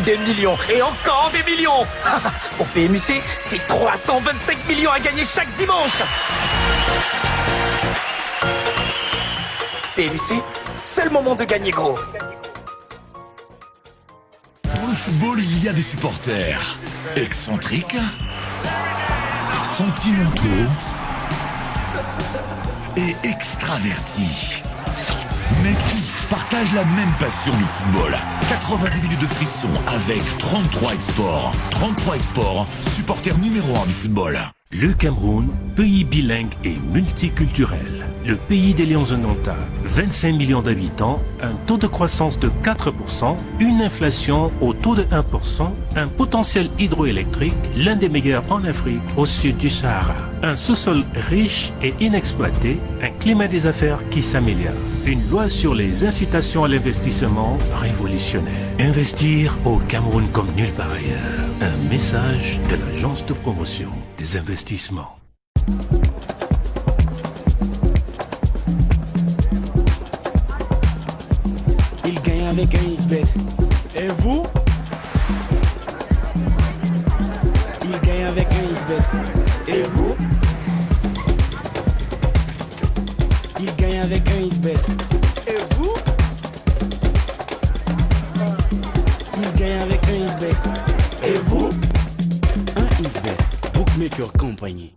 Des millions et encore des millions. Au PMUC, c'est 325 millions à gagner chaque dimanche. PMUC, c'est le moment de gagner gros. Pour le football, il y a des supporters excentriques, sentimentaux et extravertis. Mais tous partagent la même passion du football. 90 minutes de frisson avec 33 exports. 33 exports, supporter numéro 1 du football. Le Cameroun, pays bilingue et multiculturel. Le pays des lions indomptables. 25 millions d'habitants, un taux de croissance de 4%, une inflation au taux de 1%, un potentiel hydroélectrique, l'un des meilleurs en Afrique, au sud du Sahara. Un sous-sol riche et inexploité, un climat des affaires qui s'améliore. Une loi sur les incitations à l'investissement révolutionnaire. Investir au Cameroun comme nulle part ailleurs. Un message de l'agence de promotion des investissements. avec un Isbet. Et vous? Il gagne avec un Isbet. Et vous? Il gagne avec un Isbet. Et vous? Il gagne avec un Isbet. Et vous? Un Isbet. Bookmaker Compagnie.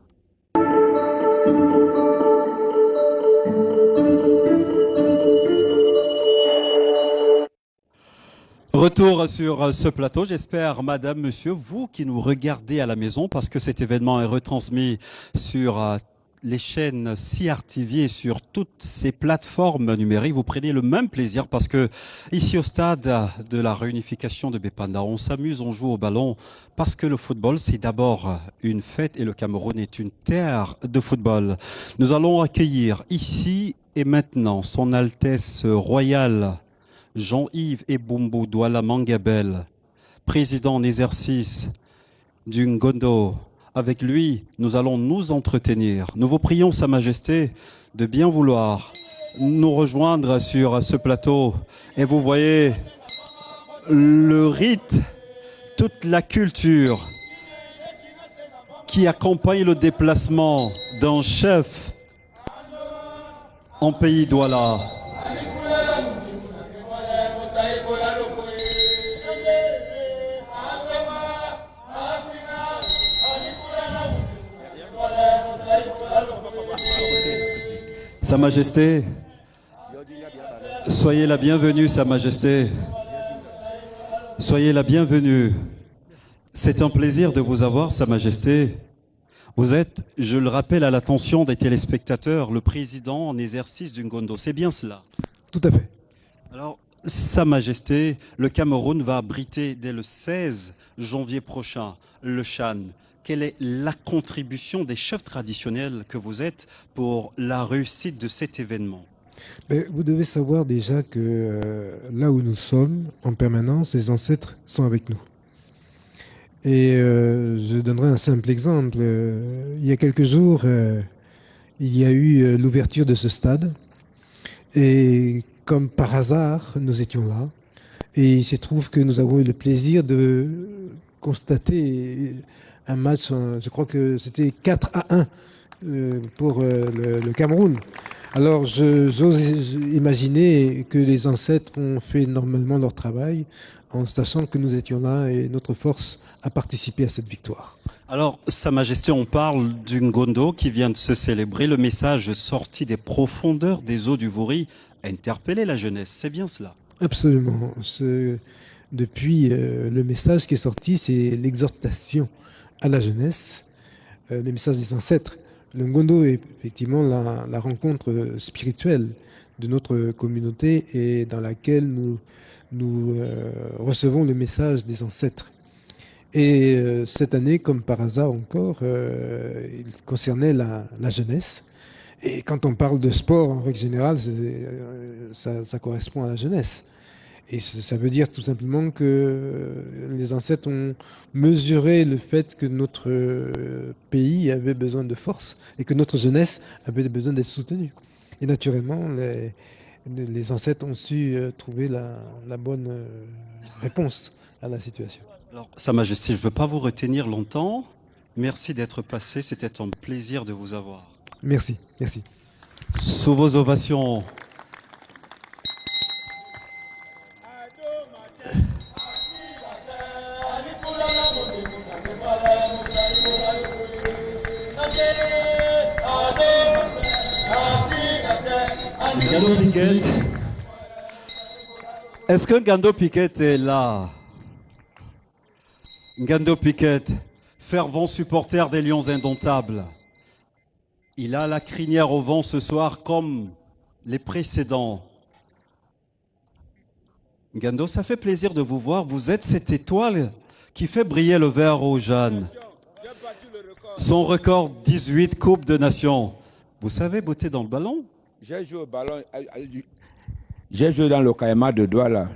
Retour sur ce plateau, j'espère, madame, monsieur, vous qui nous regardez à la maison, parce que cet événement est retransmis sur les chaînes CRTV et sur toutes ces plateformes numériques, vous prenez le même plaisir parce que ici au stade de la réunification de Bépanda, on s'amuse, on joue au ballon parce que le football c'est d'abord une fête et le Cameroun est une terre de football. Nous allons accueillir ici et maintenant son Altesse Royale Jean-Yves Ebumbu Douala Mangabel, président en exercice du Ngondo. Avec lui, nous allons nous entretenir. Nous vous prions, Sa Majesté, de bien vouloir nous rejoindre sur ce plateau. Et vous voyez le rite, toute la culture qui accompagne le déplacement d'un chef en pays Douala. Sa Majesté, soyez la bienvenue, Sa Majesté. Soyez la bienvenue. C'est un plaisir de vous avoir, Sa Majesté. Vous êtes, je le rappelle à l'attention des téléspectateurs, le président en exercice du Ngondo. C'est bien cela? Tout à fait. Alors, Sa Majesté, le Cameroun va abriter dès le 16 janvier prochain le Chan. Quelle est la contribution des chefs traditionnels que vous êtes pour la réussite de cet événement? Mais vous devez savoir déjà que là où nous sommes, en permanence, les ancêtres sont avec nous. Et je donnerai un simple exemple. Il y a quelques jours, il y a eu l'ouverture de ce stade. Et comme par hasard, nous étions là. Et il se trouve que nous avons eu le plaisir de constater un match, je crois que c'était 4-1 pour le Cameroun. Alors j'ose imaginer que les ancêtres ont fait normalement leur travail en sachant que nous étions là et notre force a participé à cette victoire. Alors, Sa Majesté, on parle du Ngondo qui vient de se célébrer. Le message sorti des profondeurs des eaux du Vouri a interpellé la jeunesse. C'est bien cela? Absolument. Depuis, le message qui est sorti, c'est l'exhortation à la jeunesse, le message des ancêtres. Le Ngondo est effectivement la rencontre spirituelle de notre communauté et dans laquelle nous recevons le message des ancêtres. Et cette année, comme par hasard encore, il concernait la jeunesse. Et quand on parle de sport, en règle générale, ça correspond à la jeunesse. Et ça veut dire tout simplement que les ancêtres ont mesuré le fait que notre pays avait besoin de force et que notre jeunesse avait besoin d'être soutenue. Et naturellement, les ancêtres ont su trouver la bonne réponse à la situation. Alors, Sa Majesté, je ne veux pas vous retenir longtemps. Merci d'être passé. C'était un plaisir de vous avoir. Merci, merci. Sous vos ovations. Ngando Piquet. Est-ce que Ngando Piquet est là? Ngando Piquet, fervent supporter des Lions indomptables. Il a la crinière au vent ce soir comme les précédents. Ngando, ça fait plaisir de vous voir. Vous êtes cette étoile qui fait briller le vert rouge, Jeanne. Son record, 18 Coupes de Nations. Vous savez botter dans le ballon? J'ai joué au ballon. J'ai joué dans le Caïma de Douala.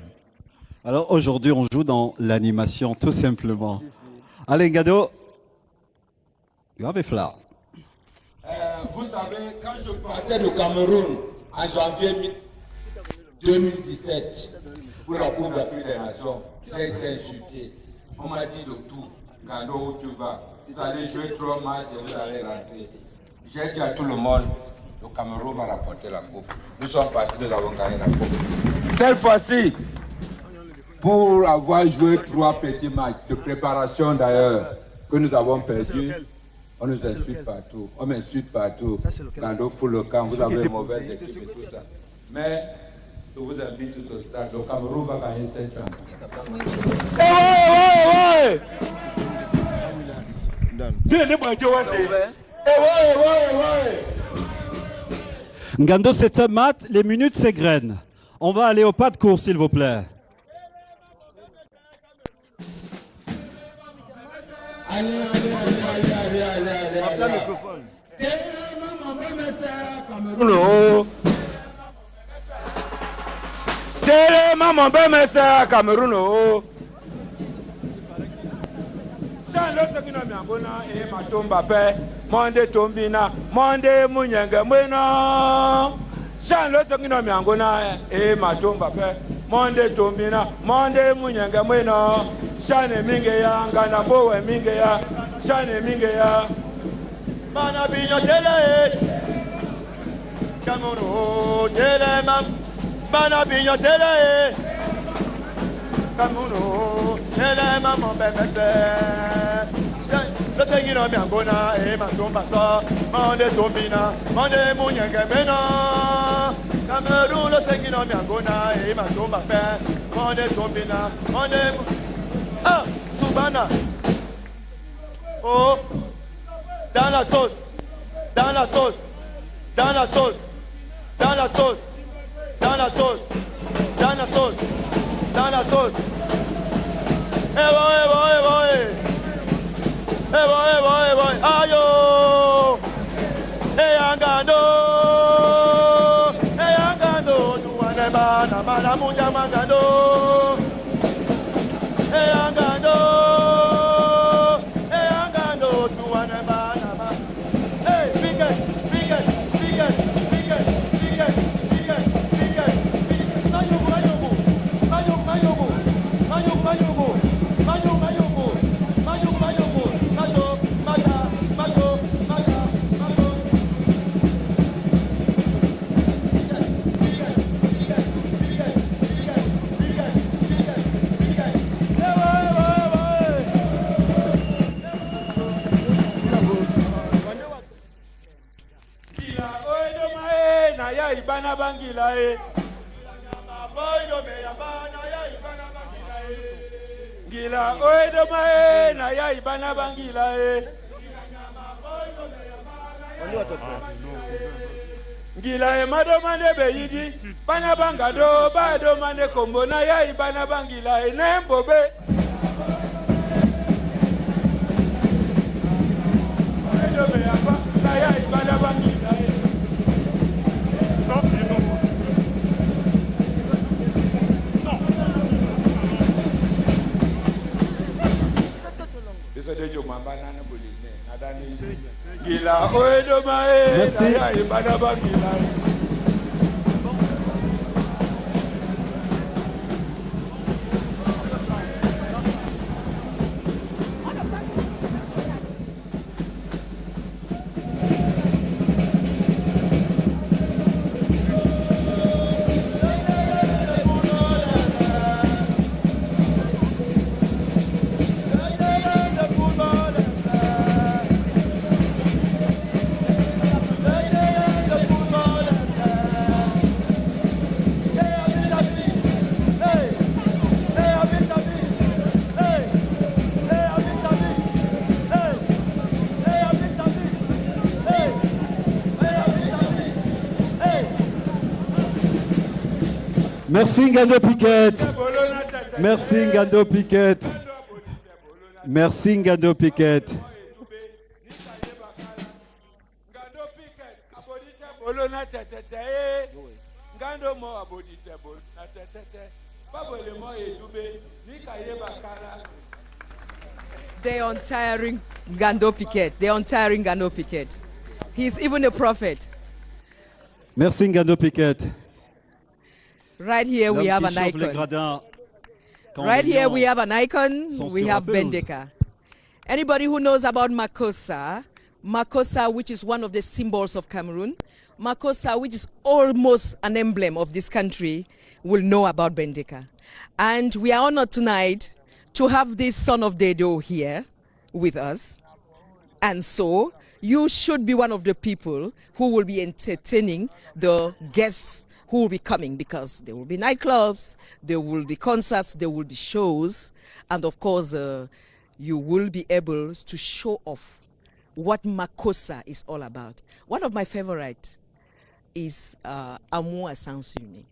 Alors aujourd'hui, on joue dans l'animation, tout simplement. Allez, Ngando. You have a flower. Vous savez, quand je partais du Cameroun en janvier 2017, pour la Coupe d'Afrique des Nations, j'ai été insulté. On m'a dit le tout. Gando, où tu vas? Si tu allais jouer 3 matchs, vous allez rentrer. J'ai dit à tout le monde, le Cameroun va rapporter la coupe. Nous sommes partis, nous avons gagné la coupe. Cette fois-ci, pour avoir joué 3 petits matchs de préparation d'ailleurs, que nous avons perdus, on nous insulte partout. On m'insulte partout. Gando fout le camp, vous avez une mauvaise équipe et tout ça. Mais je vous invite tous au stade. Le Cameroun va gagner cette chance. Ngando, c'est un mat, les minutes s'égrènent. On va aller au pas de course, s'il vous plaît. Allez. Téléma, mon bel message, Cameroun. Sans l'autre qui n'a bien bon, et ma tombe à paix, monde tombina, monde mounyenga, bueno. Sans l'autre qui n'a bien bon, et ma tombe à paix, monde tombina, monde mounyenga, bueno. Shane mingeya, ngana bowe mingeya, shane mingeya. Mana binyo tele, Cameroun tele mam. Mana binyo tele, Cameroun tele mam mon bébé. Le seguino mi angona e mandomba so, mande tombina, mande munyenge meno. Cameroun le seguino mi angona e mandomba fe, mande tombina, mande. Ah, Soubana. Oh, dans la sauce, dans la sauce, dans la sauce, dans la sauce, dans la sauce, dans la sauce, dans la sauce. Eh boy, ayo. Angando, tu aneba na mala muja mangando. Angando, tu aneba na ma. Hey, bigot. Ibana bangila e. Gila oedo mae na ya ibana bangila e. Gila e mado mane beyidi, bana bangado bado mane kombo na ya ibana bangila e nembo be. Oedo me yapa na ya ibana bangila e. Merci. Merci Ngando Piquet. Merci Ngando Piquet. Merci Ngando Piquet. The untiring Ngando Piquet. The untiring Ngando Piquet. He's even a prophet. Merci Ngando Piquet. Right here we have an icon. Right here we have an icon. We have Bendeka. Anybody who knows about Makossa, which is one of the symbols of Cameroon, Makossa, which is almost an emblem of this country, will know about Bendeka. And we are honored tonight to have this son of Dedo here with us. And so you should be one of the people who will be entertaining the guests who will be coming, because there will be nightclubs, there will be concerts, there will be shows, and of course you will be able to show off what Makossa is all about. One of my favorite is Amour à Sens-Unique.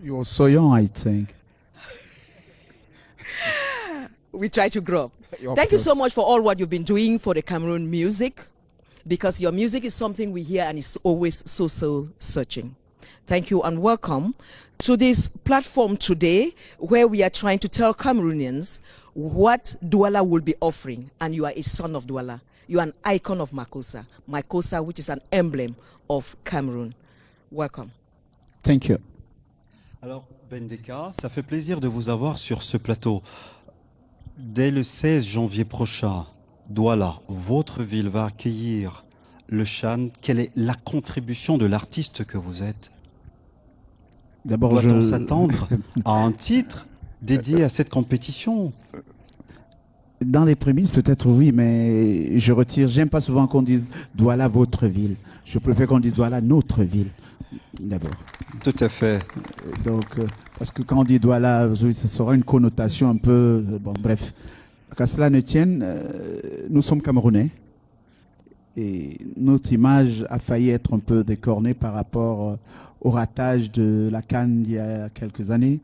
You're so young, I think. We try to grow. Thank you so much for all what you've been doing for the Cameroon music, because your music is something we hear and it's always so searching. Thank you and welcome to this platform today, where we are trying to tell Cameroonians what Douala will be offering. And you are a son of Douala. You are an icon of Makossa. Makossa, which is an emblem of Cameroon. Welcome. Thank you. Alors, Bendeka, ça fait plaisir de vous avoir sur ce plateau. Dès le 16 janvier prochain, Douala, votre ville, va accueillir le Chan. Quelle est la contribution de l'artiste que vous êtes? D'abord, doit-on s'attendre à un titre dédié à cette compétition? Dans les prémices, peut-être oui, mais je retire. J'aime pas souvent qu'on dise Douala, votre ville. Je préfère qu'on dise Douala, notre ville. D'abord. Tout à fait. Donc, parce que quand on dit Douala, ça aura une connotation un peu. Bon, bref. Qu'à cela ne tienne, nous sommes Camerounais. Et notre image a failli être un peu décornée par rapport au ratage de la CAN il y a quelques années.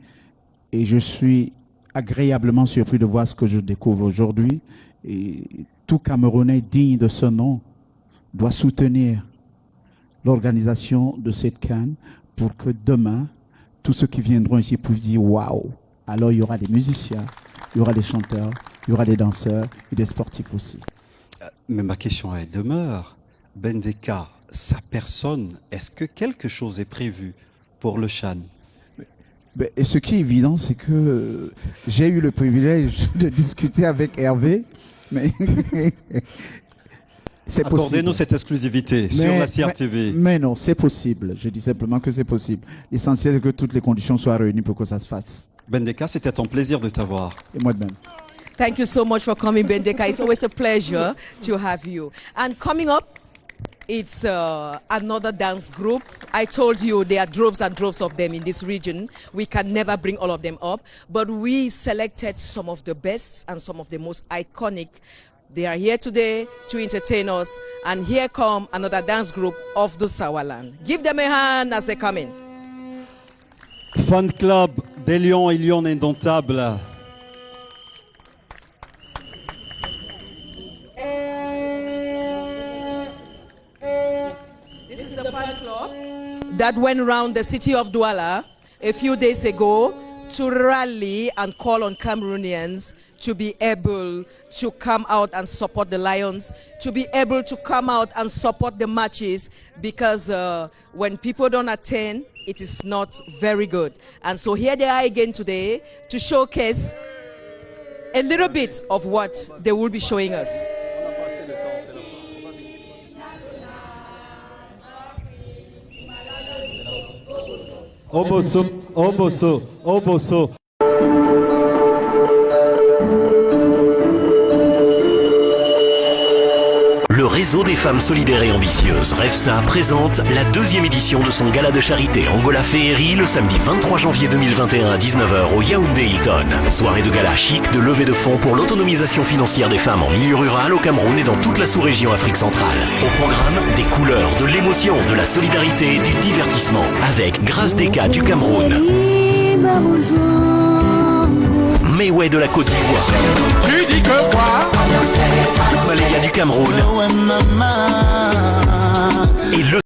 Et je suis agréablement surpris de voir ce que je découvre aujourd'hui. Et tout Camerounais digne de ce nom doit soutenir l'organisation de cette CAN pour que demain, tous ceux qui viendront ici puissent dire waouh. Alors il y aura des musiciens, il y aura des chanteurs, il y aura des danseurs et des sportifs aussi. Mais ma question elle demeure. Bendeka, sa personne, est-ce que quelque chose est prévu pour le Chan? Et ce qui est évident, c'est que j'ai eu le privilège de discuter avec Hervé, mais c'est possible. Accordez-nous cette exclusivité sur la CRTV. Mais non, c'est possible. Je dis simplement que c'est possible. L'essentiel est que toutes les conditions soient réunies pour que ça se fasse. Bendeka, c'était un plaisir de t'avoir. Et moi de même. Thank you so much for coming, Bendeka. It's always a pleasure to have you. And coming up, it's another dance group. I told you there are droves and droves of them in this region. We can never bring all of them up, but we selected some of the best and some of the most iconic. They are here today to entertain us, and here come another dance group of the Sawaland. Give them a hand as they come in. Fan club des Lions et Lions indomptables. This is the fan club that went around the city of Douala a few days ago to rally and call on Cameroonians to be able to come out and support the Lions, to be able to come out and support the matches, because when people don't attend, it is not very good. And so here they are again today to showcase a little bit of what they will be showing us. Oboso, Oboso, Oboso. Le réseau des femmes solidaires et ambitieuses, REFSA, présente la 2e édition de son gala de charité Angola Féerie le samedi 23 janvier 2021 à 19h au Yaoundé Hilton. Soirée de gala chic, de levée de fonds pour l'autonomisation financière des femmes en milieu rural au Cameroun et dans toute la sous-région Afrique centrale. Au programme, des couleurs, de l'émotion, de la solidarité et du divertissement. Avec Grâce Deka du Cameroun, Mewé de la Côte d'Ivoire, Tu dis que quoi? Ismaëlia du Cameroun et le